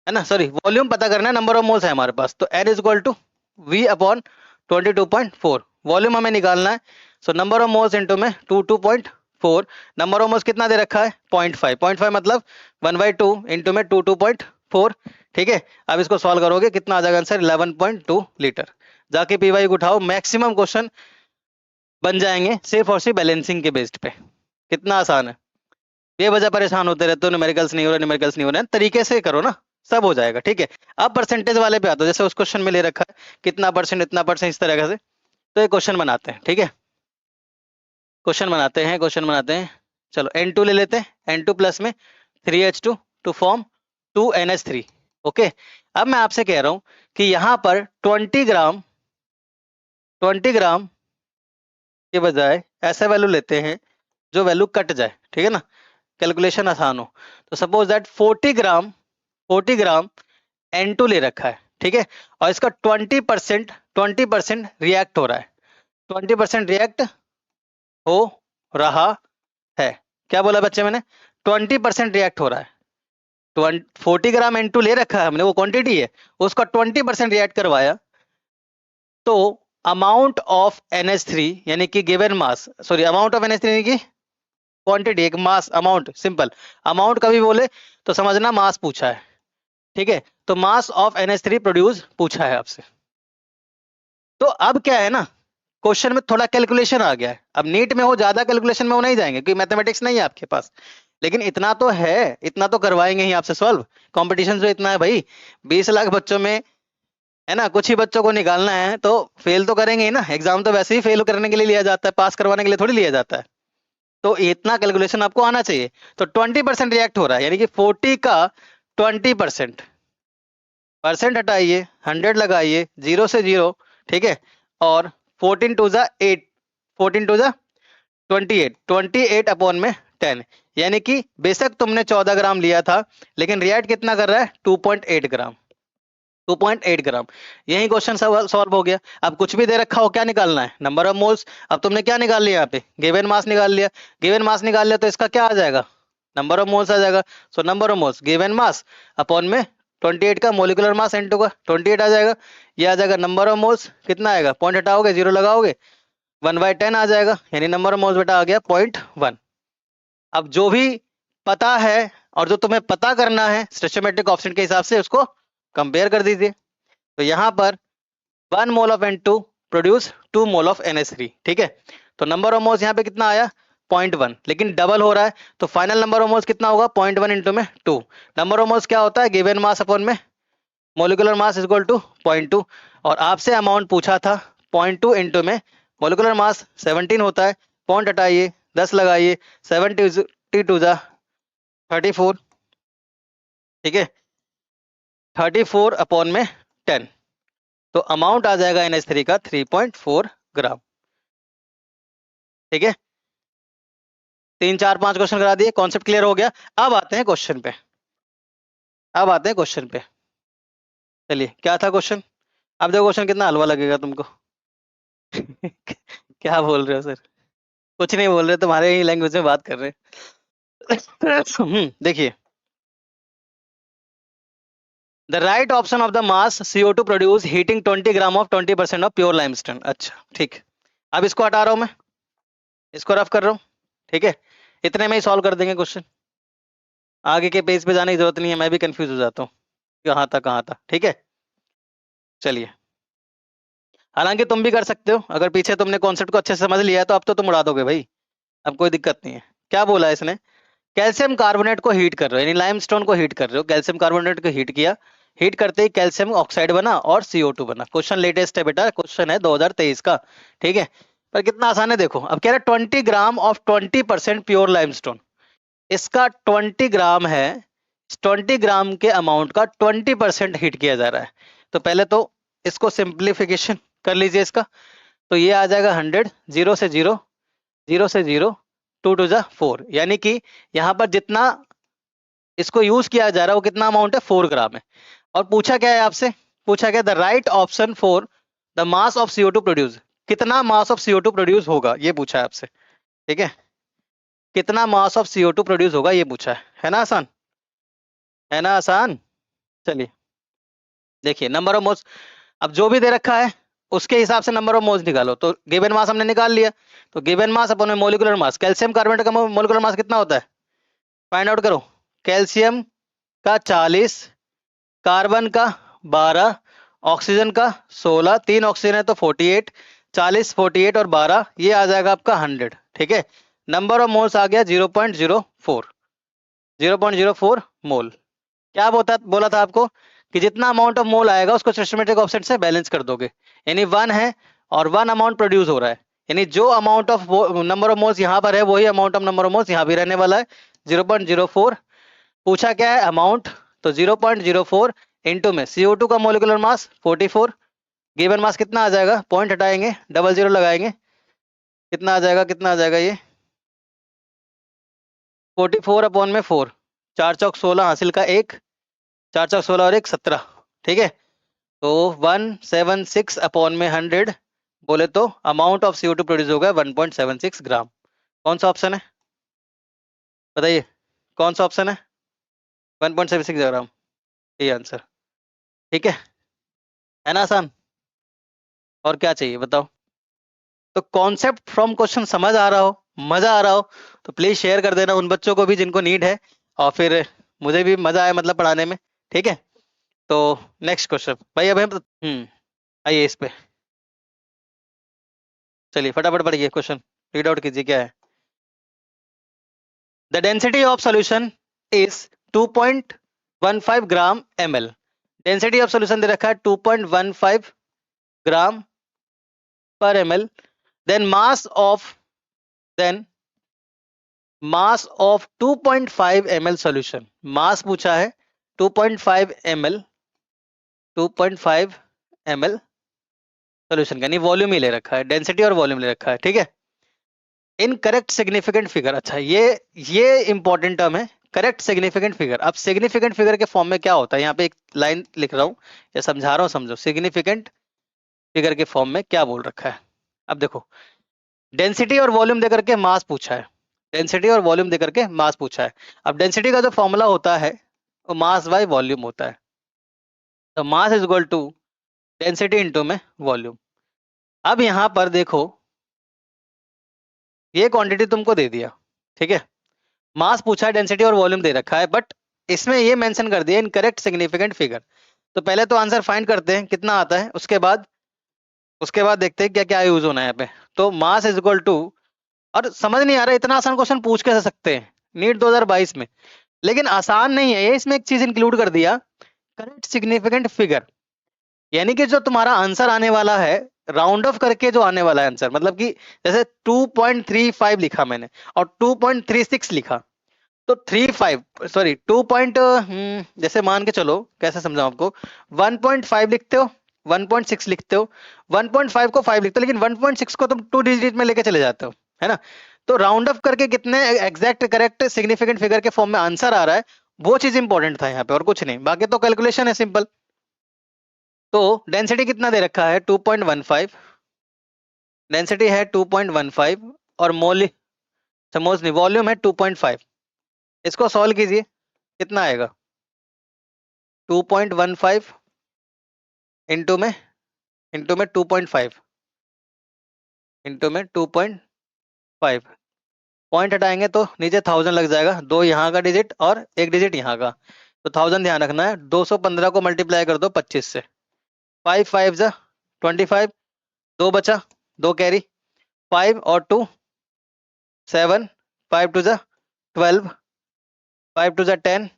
ना, सॉरी वॉल्यूम पता करना है, नंबर ऑफ मोल्स है हमारे पास। तो N is equal to V upon 22.4, volume हमें निकालना है। So number of moles into M 22.4, number of moles कितना दे रखा है 0.5 मतलब 1/2 इंटू में 22.4। ठीक है, अब इसको सॉल्व करोगे कितना आ जाएगा आंसर 11.2 लीटर। जाके PY उठाओ, मैक्सिमम क्वेश्चन बन जाएंगे सिर्फ और सिर्फ बैलेंसिंग के बेस्ड पे। कितना आसान है, बेवजह परेशान होते रहते हो, न्यूमेरिकल्स नहीं हो रहे, न्यूमेरिकल्स नहीं हो रहे, तरीके से करो ना, सब हो जाएगा। ठीक है, अब परसेंटेज वाले पे आता हो, जैसे उस क्वेश्चन में ले रखा है कितना परसेंट इतना परसेंट, इस तरह से। तो एक क्वेश्चन बनाते हैं, ठीक है क्वेश्चन बनाते हैं। चलो N2 ले लेते हैं, N2 प्लस में 3H2 to form 2NH3। Okay, अब मैं आपसे कह रहा हूं कि यहाँ पर 20 ग्राम के बजाय ऐसा वैल्यू लेते हैं जो वैल्यू कट जाए, ठीक है ना, कैलकुलेशन आसान हो। तो सपोज दैट 40 ग्राम N2 ले रखा है, ठीक है, और इसका 20% रिएक्ट हो रहा है, 20% रिएक्ट हो रहा है। क्या बोला बच्चे मैंने, 20% रिएक्ट हो रहा है। 40 ग्राम N2 ले रखा है हमने, वो क्वांटिटी है, उसका 20% रिएक्ट करवाया, तो अमाउंट ऑफ NH3 यानी कि given mass, sorry amount of NH3 यानी कि क्वांटिटी, एक मास, अमाउंट, सिंपल अमाउंट कभी बोले तो समझना मास पूछा है, ठीक है। तो मास ऑफ NH3 प्रोड्यूस पूछा है आपसे। तो अब क्या है ना, क्वेश्चन में थोड़ा कैलकुलेशन आ गया है। अब नीट में हो ज्यादा कैलकुलेशन में वो नहीं जाएंगे क्योंकि मैथमेटिक्स नहीं है आपके पास, लेकिन इतना तो है, इतना तो करवाएंगे ही आपसे सॉल्व। कंपटीशन जो इतना है भाई, 20 लाख बच्चों में, है ना, कुछ ही बच्चों को निकालना है, तो फेल तो करेंगे ही ना। एग्जाम तो वैसे ही फेल करने के लिए लिया जाता है, पास करवाने के लिए थोड़ी लिया जाता है। तो इतना कैलकुलेशन आपको आना चाहिए। तो 20% रिएक्ट हो रहा है, यानी कि 40 का 20%, परसेंट हटाइए, 100 लगाइए, 0 से 0, ठीक है। और 14 टू जा 8, 14 टू जा 28, 28 अपॉन में 10, यानी कि बेशक तुमने 14 ग्राम लिया था, लेकिन रिएक्ट कितना कर रहा है, 2.8 ग्राम, 2.8 ग्राम। यही क्वेश्चन सॉल्व हो गया। अब कुछ भी दे रखा हो, क्या निकालना है, नंबर ऑफ मोल्स। अब तुमने क्या निकाल लिया यहाँ पे, गिवन मास निकाल लिया। गिवन मास निकाल लिया तो इसका क्या आ जाएगा, नंबर ऑफ मोल्स आ जाएगा। सो number of moles given mass upon में 28 का मोलिकुलर मास N2 का 28 आ जाएगा। ये आ जाएगा नंबर ऑफ मोल्स, कितना आएगा, पॉइंट हटाओगे, 0 लगाओगे, 1/10 आ जाएगा, यानी नंबर ऑफ मोल्स बेटा आ गया 0.1। अब जो भी पता है और जो तुम्हें पता करना है स्टोइचोमेट्रिक कोएफिशिएंट के हिसाब से, उसको कंपेयर कर दीजिए। तो यहाँ पर 1 mole of N2 produce 2 mole of NH3, ठीक है। तो नंबर ऑफ मोल्स यहाँ पे कितना आया, 0.1, लेकिन डबल हो रहा है, तो फाइनल नंबर ऑफ मोल्स कितना होगा, 0.1 इंटू में 2। नंबर ऑफ मोल्स क्या होता है, given mass upon M molecular mass equal to 0.2, और आपसे अमाउंट पूछा था 0.2 इंटू में मोलिकुलर मास 17 होता है, पॉइंट हटाइए, 10 लगाइए, 72 जा 34, ठीक है, 34 अपॉन में 10, तो अमाउंट आ जाएगा NH3 का 3.4 ग्राम, ठीक है। 3 4 5 क्वेश्चन करा दिए, कॉन्सेप्ट क्लियर हो गया। अब आते हैं क्वेश्चन पे, अब आते हैं क्वेश्चन पे। चलिए, क्या था क्वेश्चन, अब देखो क्वेश्चन कितना हलवा लगेगा तुमको। क्या बोल रहे हो सर, कुछ नहीं बोल रहे, तुम्हारे ही लैंग्वेज में बात कर रहे हैं। देखिए, the right option of the mass CO2 produce heating 20 gram of 20% of pure limestone. अच्छा ठीक, अब इसको हटा रहा हूं मैं, इसको रफ कर रहा हूं, ठीक है। इतने में ही सॉल्व कर देंगे क्वेश्चन, आगे के पेज पे जाने की जरूरत नहीं है, मैं भी कंफ्यूज हो जाता हूँ कहाँ था, ठीक है। चलिए, हालांकि तुम भी कर सकते हो, अगर पीछे तुमने कॉन्सेप्ट को अच्छे से समझ लिया है तो अब तो तुम उड़ा दोगे भाई, अब कोई दिक्कत नहीं है। क्या बोला है इसने, कैल्शियम कार्बोनेट को हीट कर रहे हो, यानी लाइमस्टोन को हीट कर रहे हो, कैल्शियम कार्बोनेट को हीट किया, हीट करते ही कैल्शियम ऑक्साइड बना और CO2 बना। क्वेश्चन लेटेस्ट है बेटा, क्वेश्चन है 2023 का, ठीक है। पर कितना आसान है देखो, अब कह रहा है 20 ग्राम ऑफ 20% प्योर लाइमस्टोन, इसका 20 ग्राम है, 20 ग्राम के अमाउंट का 20% हीट किया जा रहा है। तो पहले तो इसको सिंप्लीफिकेशन कर लीजिए इसका, तो ये आ जाएगा 100, 0 से 0, 0 से 0, 2 टू जा 4, यानी कि यहाँ पर जितना इसको यूज किया जा रहा है वो कितना अमाउंट है, 4 ग्राम है। और पूछा क्या है आपसे, पूछा क्या, the right option for the mass of CO2 produce, कितना मास ऑफ CO2 प्रोड्यूस होगा, ये पूछा है आपसे, ठीक है। कितना मास ऑफ CO2 प्रोड्यूस होगा ये पूछा है ना, आसान है ना, आसान। चलिए देखिए, नंबर ऑफ मोल्स, अब जो भी दे रखा है उसके हिसाब से नंबर ऑफ मोल्स निकालो। तो गिवन मास हमने निकाल लिया, तो given mass upon molecular mass, calcium carbonate का मोलिकुलर मास कितना होता है, फाइंड आउट करो। कैल्शियम का 40, कार्बन का 12, ऑक्सीजन का 16, 3 ऑक्सीजन है तो 48, 40, 48 और 12, ये आ जाएगा आपका 100, ठीक है। नंबर ऑफ मोल्स आ गया 0.04, 0.04 मोल। क्या बोला था आपको कि जितना अमाउंट ऑफ मोल आएगा उसको सिस्टमेटिक ऑफसेट से बैलेंस कर दोगे, यानी 1 है और 1 अमाउंट प्रोड्यूस हो रहा है, यानी जो amount of number of moles यहाँ पर है वही amount of number of moles यहाँ भी रहने वाला है, 0.04। पूछा क्या है अमाउंट, तो 0.04 इंटू में CO2 का मोलिकुलर मास 44, गिवन मास कितना आ जाएगा, पॉइंट हटाएंगे, 00 लगाएंगे, कितना आ जाएगा, कितना आ जाएगा ये 44 अपॉन में 4, 4 चौक 16, हासिल का 1, 4 चौक 16 और 1 17, ठीक है। तो 176 अपॉन में 100 बोले तो अमाउंट ऑफ CO2 प्रोड्यूस होगा 1.76 ग्राम। कौन सा ऑप्शन है बताइए, कौन सा ऑप्शन है, 1.76 ग्राम, ये आंसर। ठीक है ना आसान? और क्या चाहिए बताओ? तो कॉन्सेप्ट फ्रॉम क्वेश्चन समझ आ रहा हो, मजा आ रहा हो, तो प्लीज शेयर कर देना उन बच्चों को भी जिनको नीड है, और फिर मुझे भी मजा आया मतलब पढ़ाने में। ठीक है, तो नेक्स्ट क्वेश्चन भाई। अब हम आइए इस पे, चलिए फटाफट पढ़िए क्वेश्चन, रीड आउट कीजिए क्या है। The density of solution is 2.15 gram ml। Density of solution दे रखा है 2.15 ग्राम पर ml। Then mass of 2.5 ml solution, mass पूछा है 2.5 ml, 2.5 ml सॉल्यूशन का, यानी वॉल्यूम ही ले रखा है, डेंसिटी और वॉल्यूम ले रखा है। ठीक है, इन करेक्ट सिग्निफिकेंट फिगर, अच्छा ये इंपॉर्टेंट टर्म है, करेक्ट सिग्निफिकेंट फिगर। अब सिग्निफिकेंट फिगर के फॉर्म में क्या होता है, यहाँ पे एक लाइन लिख रहा हूं या समझा रहा हूं, समझो। सिग्निफिकेंट फिगर के फॉर्म में क्या बोल रखा है, अब देखो, डेंसिटी और वॉल्यूम देकर के मास पूछा है, डेंसिटी और वॉल्यूम देकर के मास पूछा है। अब डेंसिटी का जो फॉर्मूला होता है वो मास बाय वॉल्यूम होता है, तो mass is equal to density into M volume. अब यहां पर देखो, ये क्वांटिटी तुमको दे दिया, ठीक है, मास पूछा है, डेंसिटी और वॉल्यूम दे रखा है, बट इसमें ये मेंशन कर दिया इनकरेक्ट सिग्निफिकेंट फिगर। तो पहले तो आंसर फाइंड करते हैं कितना आता है, उसके बाद देखते हैं क्या क्या यूज होना है यहाँ पे। तो मास इज इक्वल टू, और समझ नहीं आ रहा इतना आसान क्वेश्चन पूछ कैसे सकते हैं नीट 2022 में, लेकिन आसान नहीं है ये, इसमें एक चीज इंक्लूड कर दिया, करेक्ट सिग्निफिकेंट फिगर, यानी कि जो तुम्हारा आंसर आने वाला है राउंड ऑफ करके जो आने वाला है आंसर, मतलब कि जैसे 2.35 लिखा मैंने और 2.36 लिखा, तो 35 सॉरी 2 पॉइंट, जैसे मान के चलो, कैसे समझाऊं आपको, 1.5 लिखते हो, 1.6 लिखते हो, 1.5 को 5 लिखते हो, लेकिन 1.6 को तुम 2 डिजिट में लेके चले जाते हो, है ना? तो राउंड ऑफ करके कितने एग्जैक्ट करेक्ट सिग्निफिकेंट फिगर के फॉर्म में आंसर आ रहा है, वो चीज इंपॉर्टेंट था यहाँ पे, और कुछ नहीं, बाकी तो कैलकुलेशन है सिंपल। तो डेंसिटी कितना दे रखा है 2.15, डेंसिटी है 2.15, और मोल समोस नहीं, वॉल्यूम है 2.5। इसको सॉल्व कीजिए, कितना आएगा, 2.15 इंटू में 2.5 इंटू में 2.5, पॉइंट हटाएंगे तो नीचे 1000 लग जाएगा, दो यहाँ का डिजिट और एक डिजिट यहाँ का, तो 1000 ध्यान रखना है। 215 को मल्टीप्लाई कर दो 25 से, 5 5 जा 25, दो बचा, दो कैरी, 5 और 2 7, 5 2 जा 12, 5 2 जा 10,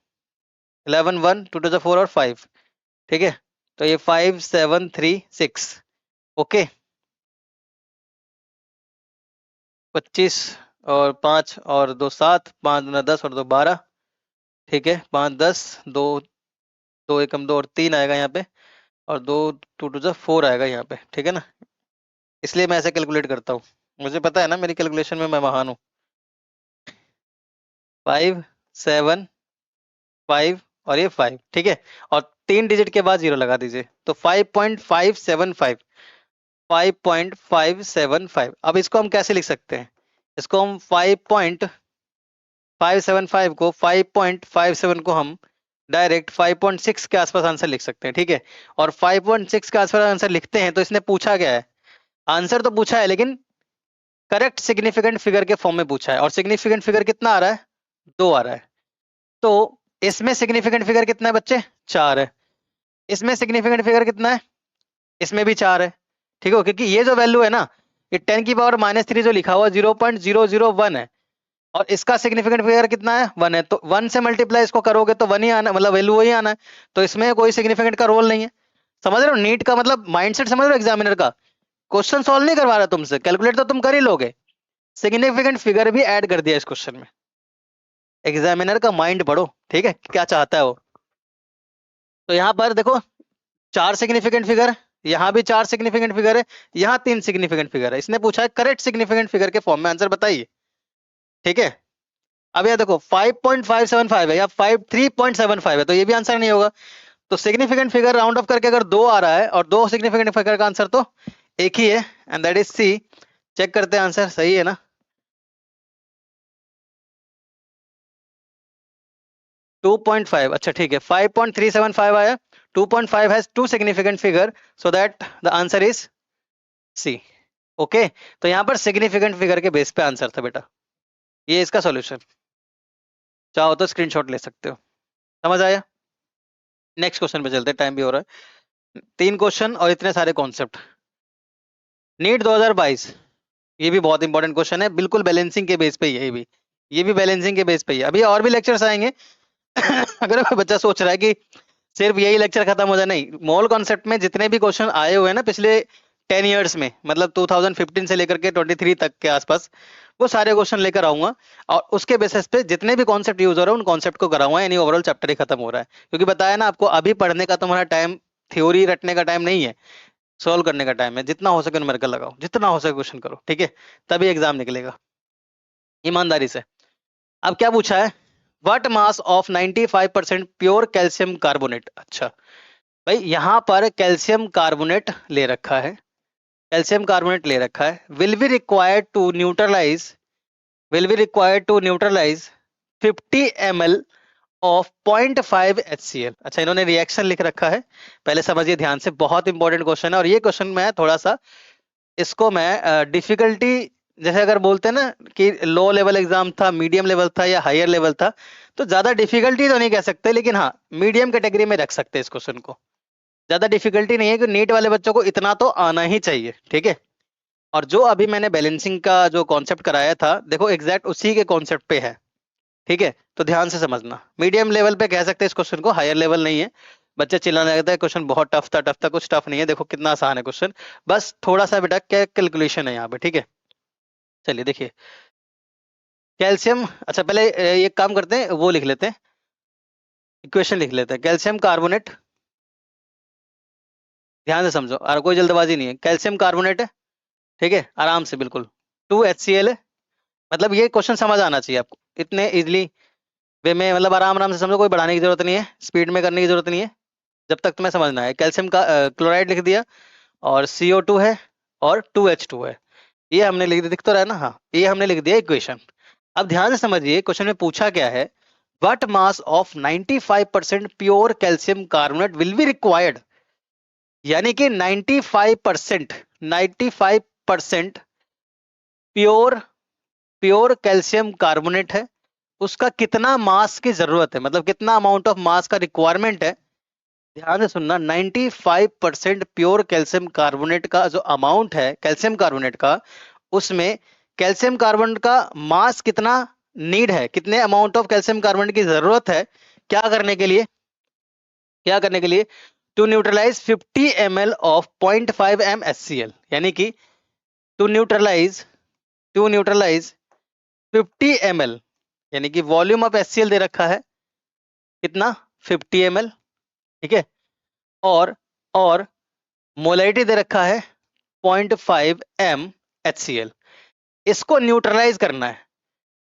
11 1 2 2 जा 4 और 5। ठीक है, तो ये 5 7 3 6, ओके, 25 और 5 और 2 7, 5 दूना 10 और 2 12। ठीक है, 5 10, दो दो एकम दो और 3 आएगा यहाँ पे, और दो, 2 2 जा 4 आएगा यहाँ पे। ठीक है ना, इसलिए मैं ऐसे कैलकुलेट करता हूँ, मुझे पता है ना मेरी कैलकुलेशन में मैं महान हूँ। 5 7 5 और ये 5, ठीक है, और 3 डिजिट के बाद 0 लगा दीजिए, तो 5.575, 5.575। अब इसको हम कैसे लिख सकते हैं, इसको हम 5.575 को 5.57 को हम डायरेक्ट 5.6 के आसपास आंसर लिख सकते हैं। ठीक है, और 5.6 के आसपास आंसर लिखते हैं तो इसने पूछा क्या है, आंसर तो पूछा है लेकिन करेक्ट सिग्निफिकेंट फिगर के फॉर्म में पूछा है, और सिग्निफिकेंट फिगर कितना आ रहा है, 2 आ रहा है। तो इसमें सिग्निफिकेंट फिगर कितना है बच्चे, 4 है। इसमें सिग्निफिकेंट फिगर कितना है, इसमें भी 4 है। ठीक है, क्योंकि ये जो वैल्यू है ना, ये 10⁻³ जो लिखा हुआ 0.001 है, और इसका सिग्निफिकेंट फिगर कितना है, 1 है, तो 1 से मल्टीप्लाई इसको करोगे तो 1 ही आना, मतलब वैल्यू वही आना है, तो इसमें कोई सिग्निफिकेंट का रोल नहीं है। समझ रहे हो नीट का मतलब माइंडसेट, समझ रहे हो एग्जामिनर का, क्वेश्चन सॉल्व नहीं करवा रहा तुमसे, कैलकुलेट तो तुम कर ही लोगे, सिग्निफिकेंट फिगर भी ऐड कर दिया इस क्वेश्चन में। एग्जामिनर का माइंड पढ़ो, ठीक है, क्या चाहता है वो। तो यहाँ पर देखो 4 सिग्निफिकेंट फिगर, यहाँ भी 4 सिग्निफिकेंट फिगर है, यहाँ 3 सिग्निफिकेंट फिगर है, इसने पूछा है करेक्ट सिग्निफिकेंट फिगर के फॉर्म में आंसर बताइए। ठीक है, अब यह देखो 5.575 है या 3.75 है, तो ये भी आंसर नहीं होगा। तो सिग्निफिकेंट फिगर राउंड ऑफ करके अगर 2 आ रहा है, और 2 सिग्निफिकेंट फिगर का आंसर तो एक ही है, and that is C. Check करते हैं आंसर सही है ना। 2.5, अच्छा ठीक है, 5.375 आया। 2.5 has two significant figure, so that the answer is C. Okay, तो यहाँ पर सिग्निफिकेंट फिगर के बेस पे आंसर था बेटा, ये इसका सॉल्यूशन। चाहो तो स्क्रीनशॉट ले सकते हो। समझ आया? नेक्स्ट क्वेश्चन पे चलते, टाइम भी हो रहा है। 3 क्वेश्चन और इतने सारे कॉन्सेप्ट। नीट 2022, ये भी बहुत इंपॉर्टेंट क्वेश्चन है, बिल्कुल बैलेंसिंग के बेस पे ही है ये भी बैलेंसिंग के बेस पे ही है। अभी और भी लेक्चर्स आएंगे अगर कोई बच्चा सोच रहा है कि सिर्फ यही लेक्चर खत्म हो जाए, नहीं, मोल कॉन्सेप्ट में जितने भी क्वेश्चन आए हुए हैं ना पिछले 10 इयर्स में, मतलब 2015 से लेकर के 23 तक के आसपास, वो सारे क्वेश्चन लेकर आऊंगा और उसके बेसिस पे जितने भी कॉन्सेप्ट यूज हो रहे हैं उन कॉन्सेप्ट को कराऊंगा, यानी ओवरऑल चैप्टर ही खत्म हो रहा है। क्योंकि बताया ना आपको, अभी पढ़ने का तुम्हारा टाइम, थ्योरी रटने का टाइम नहीं है, सॉल्व करने का टाइम है। जितना हो सके न्यूमेरिकल लगाओ, जितना हो सके क्वेश्चन करो, ठीक है, तभी एग्जाम निकलेगा ईमानदारी से। अब क्या पूछा है, what mass of 95% pure calcium carbonate. अच्छा भाई, यहाँ पर कैल्शियम कार्बोनेट ले रखा है, कैल्शियम कार्बोनेट ले रखा है, will be required to neutralise 50 ml of 0.5 HCl। अच्छा, इन्होंने रिएक्शन लिख रखा है, पहले समझिए ध्यान से, बहुत इंपॉर्टेंट क्वेश्चन है। और ये क्वेश्चन मैं थोड़ा सा, इसको मैं डिफिकल्टी, जैसे अगर बोलते हैं ना कि लो लेवल एग्जाम था, मीडियम लेवल था या हायर लेवल था, तो ज्यादा डिफिकल्टी तो नहीं कह सकते, लेकिन हाँ मीडियम कैटेगरी में रख सकते हैं इस क्वेश्चन को। ज्यादा डिफिकल्टी नहीं है कि नीट वाले बच्चों को इतना तो आना ही चाहिए, ठीक है। और जो अभी मैंने बैलेंसिंग का जो कॉन्सेप्ट कराया था, देखो एग्जैक्ट उसी के कॉन्सेप्ट पे है, ठीक है, तो ध्यान से समझना। मीडियम लेवल पे कह सकते हैं इस क्वेश्चन को, हायर लेवल नहीं है। बच्चे चिल्लाने लगता है क्वेश्चन बहुत टफ था, कुछ टफ नहीं है, देखो कितना आसान है क्वेश्चन, बस थोड़ा सा बेटा क्या कैलकुलेशन है यहाँ पे, ठीक है। चलिए देखिए, कैल्शियम, अच्छा पहले एक काम करते हैं, वो लिख लेते हैं, इक्वेशन लिख लेते हैं। कैल्शियम कार्बोनेट, ध्यान से समझो और कोई जल्दबाजी नहीं है, कैल्शियम कार्बोनेट है, ठीक है, आराम से बिल्कुल। 2HCl है, मतलब ये क्वेश्चन समझ आना चाहिए आपको इतने इजिली वे में, मतलब आराम आराम से समझो, कोई बढ़ाने की जरूरत नहीं है, स्पीड में करने की जरूरत नहीं है, जब तक तुम्हें समझना है। कैल्शियम का क्लोराइड लिख दिया, और CO2 है, और 2H2 है, ये हमने लिख दिया, दिख तो रहा है ना, हाँ ये हमने लिख दिया इक्वेशन। अब ध्यान से समझिए, क्वेश्चन में पूछा क्या है, what mass of 95% pure calcium carbonate will be required, यानी कि 95% प्योर प्योर कैल्शियम कार्बोनेट है, उसका कितना मास की जरूरत है, मतलब कितना अमाउंट ऑफ मास का रिक्वायरमेंट है। ध्यान से सुनना, 95% प्योर कैल्शियम कार्बोनेट का जो अमाउंट है कैल्शियम कार्बोनेट का, उसमें कैल्शियम कार्बोनेट का मास कितना नीड है, कितने अमाउंट ऑफ कैल्शियम कार्बोनेट की जरूरत है, क्या करने के लिए, क्या करने के लिए, to neutralise 50 ml of 0.5 m HCl, यानी कि to neutralise to neutralise 50 ml, यानी कि वॉल्यूम ऑफ HCl दे रखा है कितना, 50 ml, ठीक है, और मोलैरिटी दे रखा है 0.5 m HCl। इसको न्यूट्रलाइज करना है,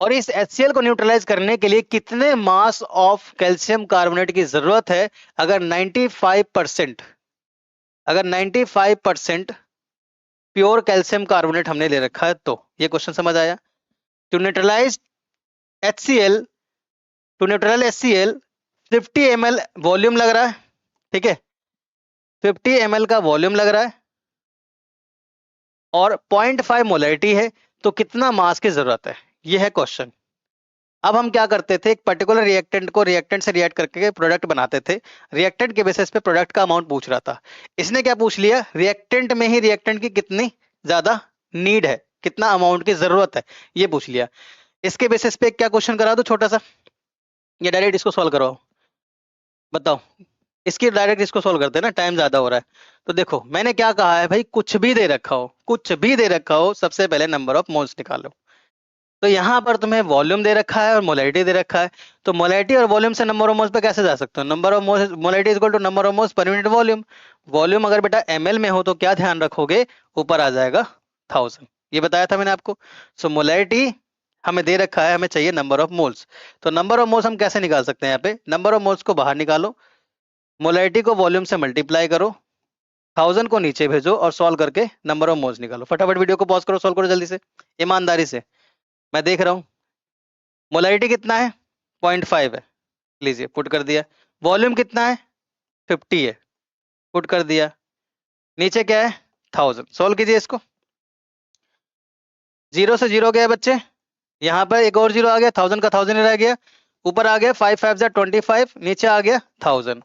और इस HCl को न्यूट्रलाइज करने के लिए कितने मास ऑफ कैल्शियम कार्बोनेट की जरूरत है। अगर 95% प्योर कैल्शियम कार्बोनेट हमने ले रखा है, तो ये क्वेश्चन समझ आया। To neutralise HCl, to neutralise HCl 50 ml volume लग रहा है, ठीक है, 50 ml का वॉल्यूम लग रहा है, और 0.5 मोलैरिटी है, तो कितना मास की जरूरत है, ये है क्वेश्चन। अब हम क्या करते थे, एक पर्टिकुलर रिएक्टेंट को रिएक्टेंट से रिएक्ट करके प्रोडक्ट बनाते थे, रिएक्टेंट के बेसिस पे प्रोडक्ट का अमाउंट पूछ रहा था। इसने क्या पूछ लिया, रिएक्टेंट में ही रिएक्टेंट की कितनी ज्यादा नीड है, कितना अमाउंट की जरूरत है, ये पूछ लिया। इसके बेसिस पे क्या क्वेश्चन करा दो छोटा सा, या डायरेक्ट इसको सॉल्व करो, बताओ। इसकी डायरेक्ट इसको सॉल्व करते हैं ना, टाइम ज्यादा हो रहा है। तो देखो मैंने क्या कहा है भाई, कुछ भी दे रखा हो, कुछ भी दे रखा हो, सबसे पहले नंबर ऑफ मोल्स निकालो। तो यहाँ पर तुम्हें वॉल्यूम दे रखा है और मोलैरिटी दे रखा है, तो मोलैरिटी और वॉल्यूम से नंबर ऑफ मोल्स पे कैसे जा सकते हो, number of molarity is equal to number of moles per unit volume. Volume अगर बेटा ml में हो तो क्या ध्यान रखोगे, ऊपर आ जाएगा 1000, ये बताया था मैंने आपको। सो मोलैरिटी हमें दे रखा है, हमें चाहिए नंबर ऑफ मोल्स। तो नंबर ऑफ मोल्स हम कैसे निकाल सकते हैं, यहाँ पे नंबर ऑफ मोल्स को बाहर निकालो, मोलैरिटी को वॉल्यूम से मल्टीप्लाई करो, 1000 को नीचे भेजो, और सॉल्व करके नंबर ऑफ मोल्स निकालो। फटाफट वीडियो को पॉज करो, सॉल्व करो जल्दी से, ईमानदारी से, मैं देख रहा हूँ। मोलैरिटी कितना है, 0.5 है, लीजिए पुट कर दिया। वॉल्यूम कितना है 50 है, पुट कर दिया। नीचे क्या है 1000, सोल्व कीजिए इसको। 0 से 0 गया बच्चे, यहाँ पर एक और 0 आ गया, 1000 का 1000 ही रह गया, ऊपर आ गया 5 5 जा 25, नीचे आ गया 1000।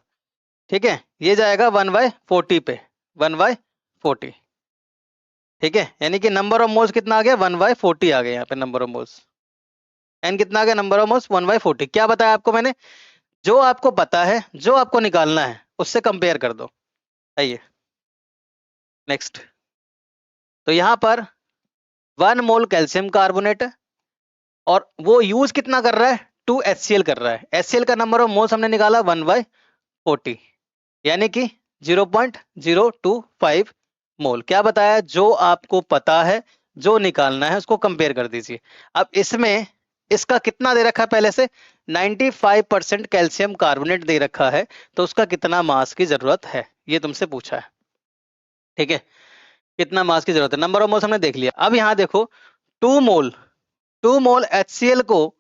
ठीक है, ये जाएगा 1/40 पे, 1/40। ठीक है, यानी कि नंबर ऑफ मोल्स कितना आ गया 1/40 आ गया यहाँ पे नंबर ऑफ मोल्स। एन कितना आ गया नंबर ऑफ मोल्स 1/40। क्या बताया आपको मैंने, जो आपको पता है, जो आपको निकालना है उससे कंपेयर कर दो। आइए नेक्स्ट। तो यहाँ पर 1 मोल कैल्शियम कार्बोनेट है और वो यूज कितना कर रहा है 2 HCl कर रहा है। HCl का नंबर ऑफ मोल्स हमने निकाला 1/40, यानी कि 0.025 मोल। क्या बताया, जो आपको पता है, जो निकालना है उसको कंपेयर कर दीजिए। अब इसमें इसका कितना दे रखा है पहले से 95% कैल्शियम कार्बोनेट दे रखा है, तो उसका कितना मास की जरूरत है ये तुमसे पूछा है। ठीक है, कितना मास की जरूरत है, नंबर ऑफ मोल्स हमने देख लिया। अब यहाँ देखो 2 मोल HCl को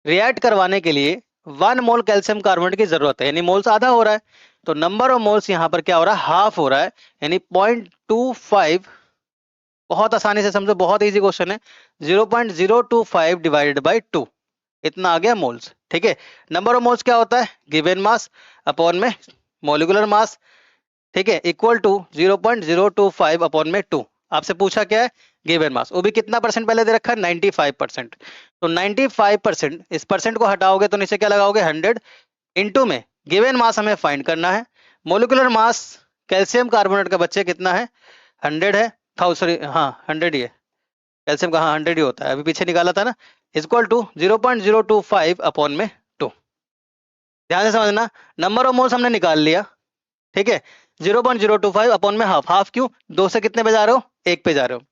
रिएक्ट करवाने के लिए 1 मोल कैल्शियम कार्बोनेट की जरूरत है, यानी मोल्स आधा हो रहा है, तो नंबर ऑफ मोल्स यहाँ पर क्या हो रहा है हाफ हो रहा है, यानी 0.25। बहुत आसानी से समझो, बहुत इजी क्वेश्चन है। 0.025 डिवाइडेड बाई 2, इतना आ गया मोल्स। ठीक है, नंबर ऑफ मोल्स क्या होता है गिवन मास अपॉन में मॉलिक्यूलर मास। ठीक है, इक्वल टू 0.025 अपॉन में 2। आपसे पूछा क्या है गिवन मास, वो भी कितना परसेंट पहले दे रखा है 95%। तो 95%, इस परसेंट को हटाओगे तो नीचे क्या लगाओगे 100, इनटू में गिवन मास हमें फाइंड करना है। मोलिकुलर मास कैल्शियम कार्बोनेट का बच्चे कितना है 100 है, सॉरी हाँ 100 ही है, कैल्शियम का हाँ 100 ही होता है, अभी पीछे निकाला था ना। इक्वल टू 0.025 अपॉन में 2। ध्यान से समझना, नंबर ऑफ मोल्स हमने निकाल लिया। ठीक है, 0.025 अपॉन में हाफ, हाफ क्यों, 2 से कितने पे जा रहे हो 1 पे जा रहे हो।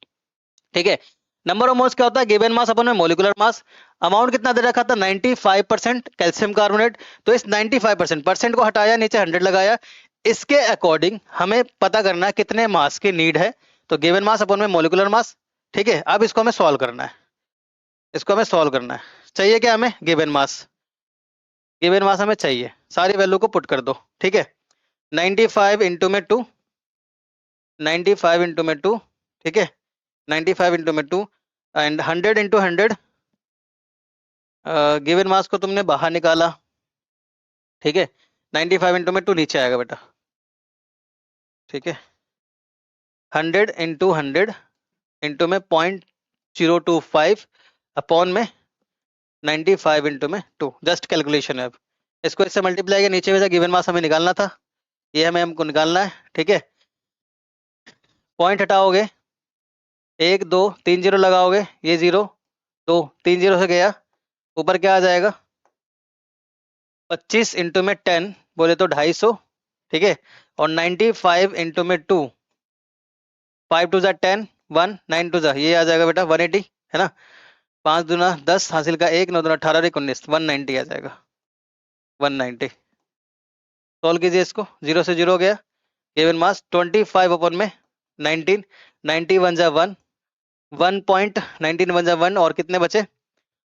ठीक है, नंबर ऑफ मोल्स क्या होता है गिवन मास अपॉन में मॉलिक्यूलर मास। अमाउंट कितना दे रखा था 95% कैल्शियम कार्बोनेट, तो इस 95% परसेंट को हटाया, नीचे 100 लगाया। इसके अकॉर्डिंग हमें पता करना है कितने मास की नीड है, तो गिवन मास अपॉन में मॉलिक्यूलर मास। ठीक है, अब इसको हमें सॉल्व करना है, इसको हमें सॉल्व करना है। चाहिए क्या हमें गिवन मास, गिवन मास हमें चाहिए, सारी वैल्यू को पुट कर दो। ठीक है, 95 इंटू में 2, 95 इंटू में 2। ठीक है, 95 इंटू में 2 एंड 100 इंटू 100। गिवन मास को तुमने बाहर निकाला। ठीक है, 95 इंटू में 2 नीचे आएगा बेटा। ठीक है, 100 इंटू 100 इंटू में 0.025 अपॉन में 95 इंटू में 2, जस्ट कैलकुलेशन है। अब इसको इससे मल्टीप्लाई किया, नीचे भेजा, गिवन मास हमें निकालना था, ये हमें हमको निकालना है। ठीक है, पॉइंट हटाओगे, 1 2 3 0 लगाओगे, ये 0 2 3 0 से गया, ऊपर क्या आ जाएगा 25 इंटू में 10 बोले तो 250। ठीक है, और 95 इंटू में 2, 5 2 जा 10, 1 9 2 जा, ये आ जाएगा बेटा 180, है ना। 5 दूना 10, हासिल का 1, 9 दूना 18, 19, 190 आ जाएगा, 190। सॉल्व कीजिए इसको, 0 से 0 गया, गिवन मास 25 अपॉन में 19, 90 1 जा 1, 1.19 1 जा 1, और कितने बचे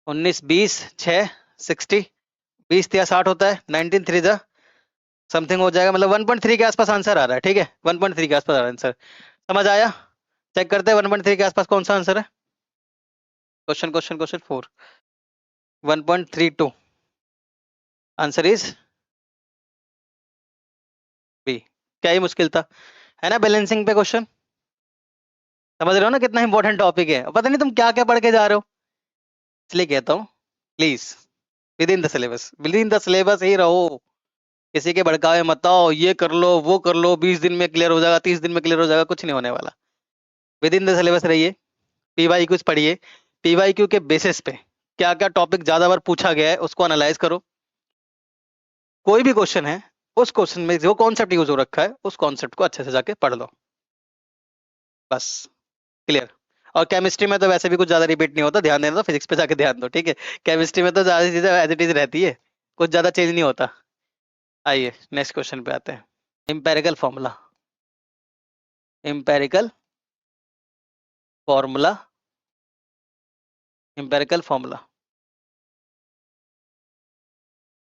19 20 6 60, 20 या 60 होता है, 19 3 जा समथिंग हो जाएगा, मतलब 1.3 के आसपास आंसर आ रहा है। ठीक है, 1.3 के आसपास आ रहा है आंसर, समझ आया। चेक करते हैं 1.3 के आसपास कौन सा आंसर है। Question 4, 1.32 answer is B. क्या ही मुश्किल था, है ना। बैलेंसिंग पे क्वेश्चन, समझ रहे हो ना कितना इंपॉर्टेंट टॉपिक है, पता नहीं तुम क्या क्या पढ़ के जा रहे हो, इसलिए कहता हूँ please within the syllabus ही रहो। किसी के भड़कावे मत आओ, ये कर लो वो कर लो, 20 दिन में क्लियर हो जाएगा, 30 दिन में क्लियर हो जाएगा, कुछ नहीं होने वाला। विद इन द सिलेबस रहिए, पीवाईक्यू पढ़िए, पीवाईक्यू के बेसिस पे क्या क्या टॉपिक ज्यादा बार पूछा गया है उसको एनालाइज करो। कोई भी क्वेश्चन है, उस क्वेश्चन में जो कॉन्सेप्ट यूज हो रखा है उस कॉन्सेप्ट को अच्छे से जाके पढ़ लो, बस क्लियर। और केमिस्ट्री में तो वैसे भी कुछ ज्यादा रिपीट नहीं होता, ध्यान देना, तो फिजिक्स पे जाके ध्यान दो। ठीक है, केमिस्ट्री में तो ज्यादा चीजें एज इट इज रहती है, कुछ ज्यादा चेंज नहीं होता। आइए नेक्स्ट क्वेश्चन पे आते हैं। Empirical formula, empirical formula, empirical formula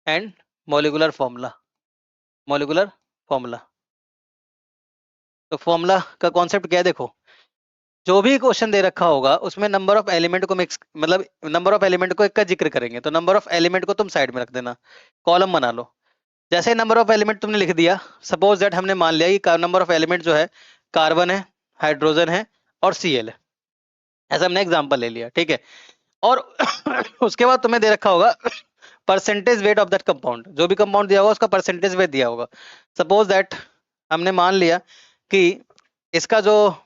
and molecular formula, molecular formula. तो फॉर्मूला का कॉन्सेप्ट क्या है, देखो जो भी क्वेश्चन दे रखा होगा उसमें नंबर ऑफ एलिमेंट को मिक्स, मतलब नंबर ऑफ एलिमेंट को एक का जिक्र करेंगे, तो नंबर ऑफ एलिमेंट को तुम साइड में रख देना, कॉलम बना लो। जैसे नंबर ऑफ एलिमेंट तुमने लिख दिया, सपोज दैट हमने मान लिया कि नंबर ऑफ एलिमेंट जो है कार्बन है, हाइड्रोजन है और Cl है, ऐसा हमने एग्जांपल ले लिया, ठीक है। और उसके बाद तुम्हें दे रखा होगा percentage weight of that compound, जो भी कंपाउंड दिया होगा उसका परसेंटेज वेट दिया होगा। सपोज दैट हमने मान लिया कि इसका जो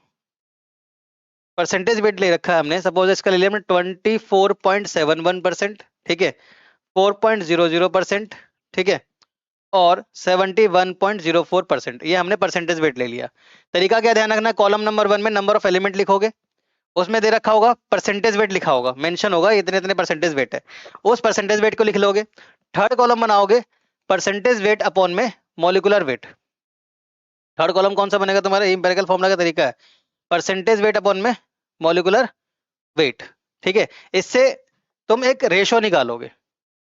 परसेंटेज वेट ले रखा है हमने, सपोज इसका ले लिया हमने 24.71%, ठीक है, 4.00%, ठीक है, और 71.04%, ये हमने परसेंटेज वेट ले लिया। तरीका क्या ध्यान रखना, कॉलम नंबर 1 में नंबर ऑफ एलिमेंट लिखोगे, उसमें दे रखा होगा परसेंटेज वेट लिखा होगा, मेंशन होगा इतने इतने परसेंटेज वेट है, उस परसेंटेज वेट को लिख लोगे। थर्ड कॉलम बनाओगे परसेंटेज वेट अपॉन में मॉलिक्यूलर वेट। थर्ड कॉलम कौन सा बनेगा तुम्हारा, एम्पिरिकल फॉर्मूला का तरीका है, परसेंटेज वेट अपॉन में मॉलिक्यूलर वेट, ठीक है। इससे तुम एक रेशो निकालोगे,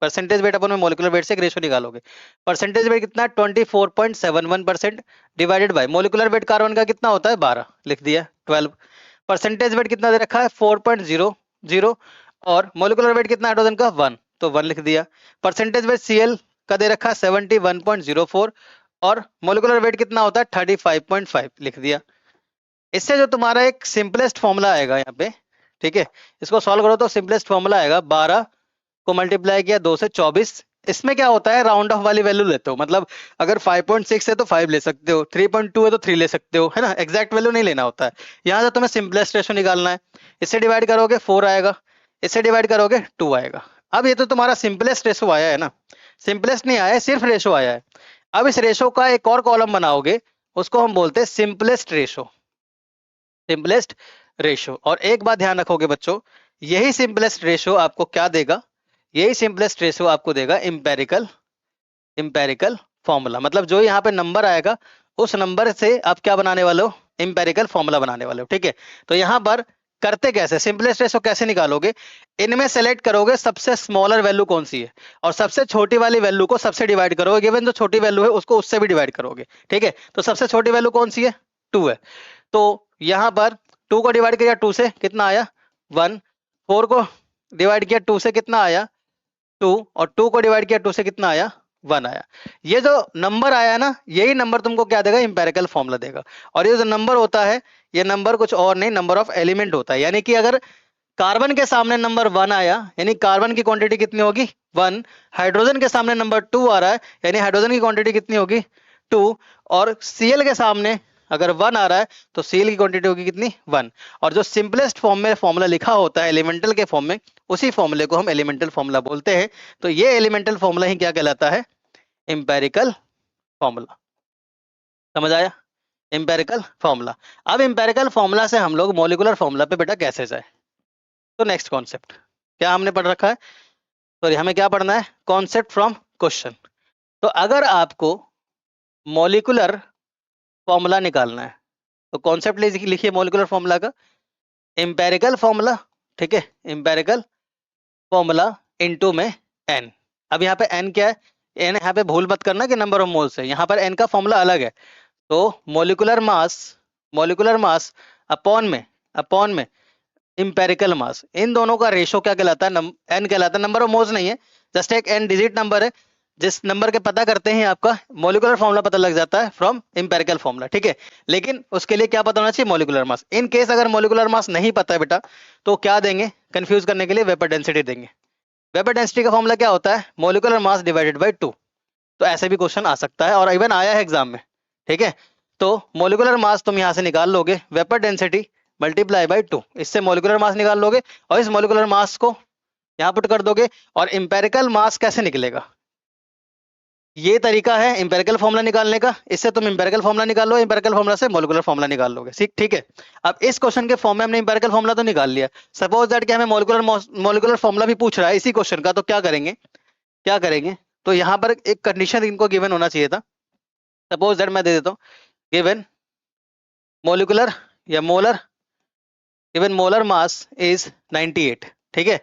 परसेंटेज वेट अपन में मॉलिक्यूलर वेट से एक रेशो निकालोगे। परसेंटेज वेट कितना, 24.71% divided by molecular weight carbon का कितना होता है 12, लिख दिया 12। परसेंटेज वेट कितना दे रखा है 4.00, और मॉलिक्यूलर वेट कितना हाइड्रोजन का 1, तो 1 लिख दिया। परसेंटेज वेट Cl का दे रखा है 71.04, और मॉलिक्यूलर वेट कितना होता है 35.5, लिख दिया। इससे जो तुम्हारा एक सिंपलेस्ट फॉर्मूला आएगा यहाँ पे, ठीक है, इसको सॉल्व करो तो सिंपलेस्ट फॉर्मूला आएगा 12 को मल्टीप्लाई किया 2 से 24। इसमें क्या होता है, राउंड ऑफ वाली वैल्यू लेते हो, मतलब अगर 5.6 है तो 5 ले सकते हो, 3.2 है तो 3 ले सकते हो, है ना, एग्जैक्ट वैल्यू नहीं लेना होता है। यहाँ से तुम्हें सिंपलेस्ट रेशो निकालना है, इससे डिवाइड करोगे 4 आएगा, इससे डिवाइड करोगे 2 आएगा। अब ये तो तुम्हारा सिंपलेस्ट रेशो आया है ना, सिंपलेस्ट नहीं आया है, सिर्फ रेशो आया है। अब इस रेशो का एक और कॉलम बनाओगे, उसको हम बोलते हैं सिंपलेस्ट रेशो, सिंपलेस्ट रेशो। और एक बात ध्यान रखोगे बच्चों, यही सिंपलेस्ट रेशो आपको क्या देगा, यही सिंपलेस्ट रेशो आपको देगा इंपेरिकल, इंपेरिकल फॉर्मूला। मतलब जो यहाँ पे नंबर आएगा उस नंबर से आप क्या बनाने वाले हो, इंपेरिकल फॉर्मूला बनाने वाले हो, ठीक है। तो यहाँ पर करते कैसे, सिंपलेस्ट रेशो कैसे निकालोगे, इनमें सेलेक्ट करोगे सबसे स्मॉलर वैल्यू कौन सी है, और सबसे छोटी वाली वैल्यू को सबसे डिवाइड करोगे, गिवन जो छोटी वैल्यू है उसको उससे भी डिवाइड करोगे, ठीक है। तो सबसे छोटी वैल्यू कौन सी है, 2 है, तो यहाँ पर 2 को डिवाइड किया 2 से कितना आया 1, 4 को डिवाइड किया 2 से कितना आया 2, और 2 को डिवाइड किया 2 से कितना आया 1 आया। ये जो नंबर आया ना, यही नंबर तुमको क्या देगा, इंपेरिकल फॉर्मूला देगा। और ये जो नंबर होता है, ये नंबर कुछ और नहीं, नंबर ऑफ एलिमेंट होता है। यानी कि अगर कार्बन के सामने नंबर 1 आया, यानी कार्बन की क्वांटिटी कितनी होगी 1, हाइड्रोजन के सामने नंबर 2 आ रहा है, यानी हाइड्रोजन की क्वांटिटी कितनी होगी 2, और Cl के सामने अगर 1 आ रहा है तो Cl की क्वांटिटी होगी कितनी 1। और जो सिंपलेस्ट फॉर्म में फॉर्मूला लिखा होता है एलिमेंटल के फॉर्म में, उसी फॉर्मूले को हम एलिमेंटल फॉर्मूला बोलते हैं। तो ये एलिमेंटल फॉर्मूला ही क्या कहलाता है, इंपेरिकल फॉर्मूला। समझ आया, इंपेरिकल फॉर्मूला। अब इंपेरिकल फॉर्मूला से हम लोग मॉलिक्यूलर फॉर्मूला पे बेटा कैसे जाए, तो नेक्स्ट कॉन्सेप्ट क्या हमने पढ़ रखा है, सॉरी हमें क्या पढ़ना है, कॉन्सेप्ट फ्रॉम क्वेश्चन। तो अगर आपको मॉलिक्यूलर फॉर्मूला निकालना है तो कॉन्सेप्ट लिखिए मॉलिक्यूलर फॉर्मूला का, इंपेरिकल फॉर्मूला, ठीक है, इंपेरिकल फॉर्मूला इनटू में n। अब यहाँ पे n क्या है, n यहाँ पे भूल मत करना कि नंबर ऑफ मोल्स है, यहाँ पर n का फॉर्मूला अलग है। तो मॉलिक्यूलर मास अपॉन में इंपेरिकल मास, इन दोनों का रेशो क्या कहलाता है, n कहलाता है, नंबर ऑफ मोल्स नहीं है, जस्ट एक n डिजिट नंबर है। जिस नंबर के पता करते हैं आपका मॉलिक्यूलर फॉर्मूला पता लग जाता है फ्रॉम इंपेरिकल फॉर्मूला, ठीक है। लेकिन उसके लिए क्या पता होना चाहिए, मॉलिक्यूलर मास। इन केस अगर मॉलिक्यूलर मास नहीं पता है बेटा, तो क्या देंगे, कंफ्यूज करने के लिए वेपर डेंसिटी देंगे। वेपर डेंसिटी का फॉर्मूला क्या होता है, मॉलिक्यूलर मास डिवाइडेड बाय 2। तो ऐसे भी क्वेश्चन आ सकता है और इवन आया है एग्जाम में, ठीक है। तो मॉलिक्यूलर मास तुम यहाँ से निकाल लोगे, वेपर डेंसिटी मल्टीप्लाई बाय 2, इससे मॉलिक्यूलर मास निकाल लोगे और इस मॉलिक्यूलर मास को यहाँ पुट कर दोगे। और इंपेरिकल मास कैसे निकलेगा, ये तरीका है इंपेरिकल फॉर्मूला निकालने का, इससे तुम इंपेरिकल फॉर्मूला निकालो, इंपेरिकल फॉर्मूला से मॉलिक्यूलर फॉर्मूला निकाल लोगे, ठीक है। अब इस क्वेश्चन के फॉर्म में हमने इंपेरिकल फॉर्मूला तो निकाल लिया, सपोज दैट कि हमें मॉलिक्यूलर फॉर्मूला भी पूछ रहा है इसी क्वेश्चन का, तो क्या करेंगे, तो यहाँ पर एक कंडीशन इनको गिवन होना चाहिए था। सपोज दैट मैं दे देता हूँ, गिवन मॉलिक्यूलर या molar, given molar mass is 98, ठीक है,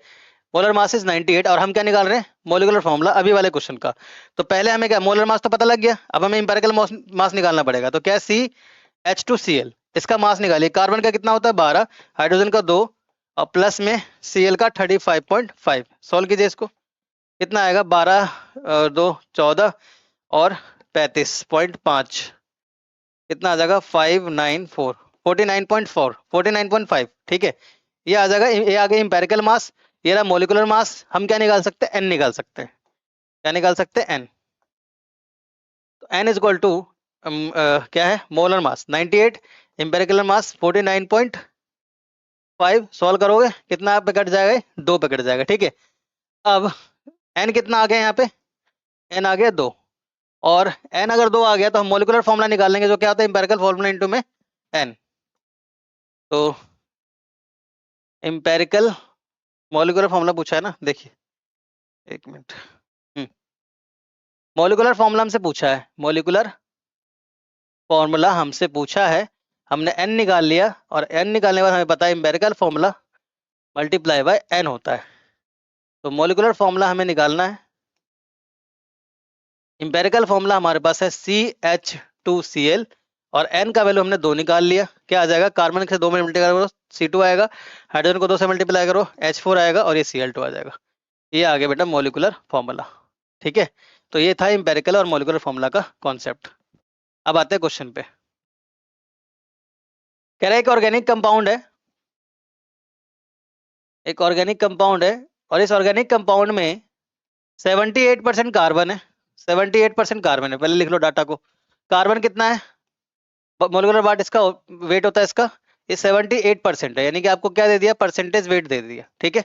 मोलर मास इज 98 और हम क्या निकाल रहे हैं, मोलिकुलर फॉर्मूला अभी वाले क्वेश्चन का। तो पहले हमें क्या, मोलर मास तो पता लग गया, अब हमें इंपेरिकल मास निकालना पड़ेगा। तो क्या, CH2Cl, इसका मास निकालिए। कार्बन का कितना होता है 12, हाइड्रोजन का 2 और प्लस में Cl का 35.5। सॉल्व कीजिए इसको, कितना आएगा 12 2 14 और 35.5, कितना आ जाएगा 594 49.4 49.5। ठीक है, ये आ जाएगा, ये आ गया इंपेरिकल मास, ये रहा मोलिकुलर मास। हम क्या निकाल सकते हैं, n निकाल सकते हैं। क्या निकाल सकते हैं, n। तो n इज इक्वल टू क्या है, मोलर मास 98, इंपेरिकल मास 49.5। सॉल्व करोगे कितना पे कट जाएगा, 2 पे कट जाएगा। ठीक है, अब n कितना आ गया यहाँ पे, n आ गया 2, और n अगर 2 आ गया तो हम मोलिकुलर फॉर्मूला निकाल लेंगे, जो क्या होता है इंपेरिकल फॉर्मूला इनटू में n। तो इंपेरिकल मोलिकुलर फॉर्मूला पूछा है ना, देखिए 1 मिनट। मोलिकुलर फॉर्मूला हमसे पूछा है, मोलिकुलर फॉर्मूला हमसे पूछा है, हमने n निकाल लिया, और n निकालने के बाद हमें पता है empirical formula multiply by n होता है। तो मोलिकुलर फॉर्मूला हमें निकालना है। इंपेरिकल फॉर्मूला हमारे पास है CH2Cl, और n का वैल्यू हमने 2 निकाल लिया। क्या आ जाएगा, कार्बन से 2 में मल्टीप्लाई करो C2 आएगा, हाइड्रोजन को 2 से मल्टीप्लाई करो H4 आएगा, और ये Cl2 आ जाएगा। ये आ गया बेटा मोलिकुलर फॉर्मूला। ठीक है, तो ये था इंपेरिकल और मोलिकुलर फॉर्मूला का कॉन्सेप्ट। अब आते हैं क्वेश्चन पे। कह रहा है एक ऑर्गेनिक कंपाउंड है, एक ऑर्गेनिक कंपाउंड है, और इस ऑर्गेनिक कंपाउंड में 78% कार्बन है। 78% कार्बन है, पहले लिख लो डाटा को। कार्बन कितना है, मोलिकुलर वाट इसका वेट होता है इसका, ये 78% है, यानी कि आपको क्या दे दिया, परसेंटेज वेट दे दिया। ठीक है,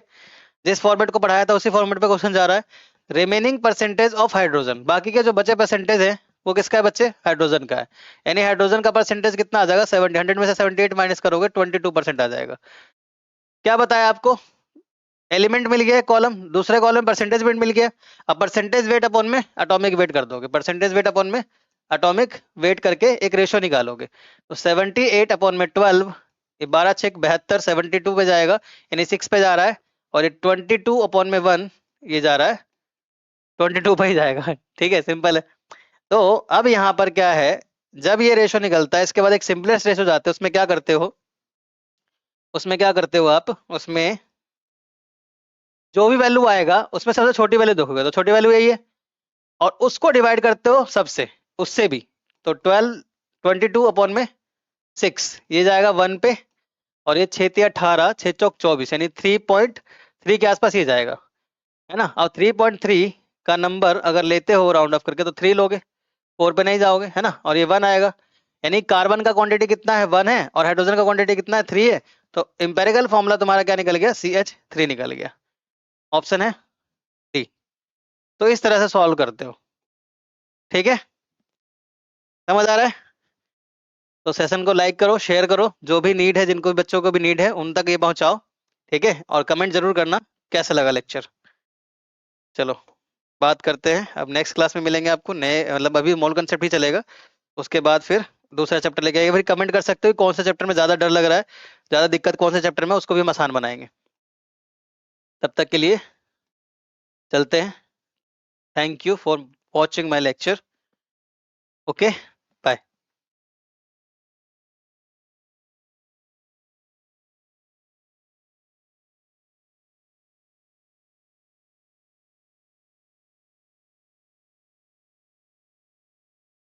जिस फॉर्मेट को पढ़ाया था उसी फॉर्मेट पे क्वेश्चन जा रहा है। रिमेनिंग परसेंटेज ऑफ हाइड्रोजन, बाकी के जो बचे परसेंटेज है वो किसका है बच्चे, हाइड्रोजन का है। यानी हाइड्रोजन का परसेंटेज कितना आ जाएगा, 70, 100 में से 78 माइनस करोगे 22% आ जाएगा। क्या बताया आपको, एलिमेंट मिल गया कॉलम, दूसरे कॉलम में परसेंटेज वेट मिल गया। अब परसेंटेज वेट अपॉन में एटॉमिक वेट कर दोगे, परसेंटेज वेट अपॉन में एटॉमिक वेट करके एक रेशियो निकालोगे। तो 78 अपॉन में 12, ये 12 6 72, 72 पे जाएगा, यानी 6 पे जा रहा है। और ये 22 अपॉन में 1, ये जा रहा है 22 पे ही जाएगा। ठीक है, सिंपल है। तो अब यहाँ पर क्या है, जब ये रेशियो निकलता है, इसके बाद एक सिंपलेस्ट रेशियो जाते हैं, उसमें क्या करते हो, उसमें क्या करते हो आप, उसमें जो भी वैल्यू आएगा उसमें सबसे छोटी वैल्यू देखोगे, तो छोटी वैल्यू यही है, और उसको डिवाइड करते हो सबसे, उससे भी। तो 12 22 अपॉन में 6, ये जाएगा 1 पे, और ये 6 3 18 6 चौक 24, यानी 3.3 के आसपास ये जाएगा, है ना। और 3.3 का नंबर अगर लेते हो राउंड ऑफ करके तो 3 लोगे, 4 पे नहीं जाओगे, है ना। और ये 1 आएगा, यानी कार्बन का क्वांटिटी कितना है 1 है, और हाइड्रोजन का क्वांटिटी कितना है 3 है। तो इंपेरिकल फॉर्मूला तुम्हारा क्या निकल गया, CH3 निकल गया। ऑप्शन है डी। तो इस तरह से सॉल्व करते हो। ठीक है, समझ आ रहा है। तो सेशन को लाइक करो, शेयर करो, जो भी नीड है, जिनको भी बच्चों को भी नीड है उन तक ये पहुंचाओ। ठीक है, और कमेंट जरूर करना कैसा लगा लेक्चर। चलो बात करते हैं, अब नेक्स्ट क्लास में मिलेंगे आपको नए, मतलब अभी मोल कंसेप्ट ही चलेगा, उसके बाद फिर दूसरा चैप्टर लेके आएंगे। फिर कमेंट कर सकते हो कौन सा चैप्टर में ज्यादा डर लग रहा है, ज्यादा दिक्कत कौन से चैप्टर में, उसको भी हम आसान बनाएंगे। तब तक के लिए चलते हैं। Thank you for watching my lecture. Okay.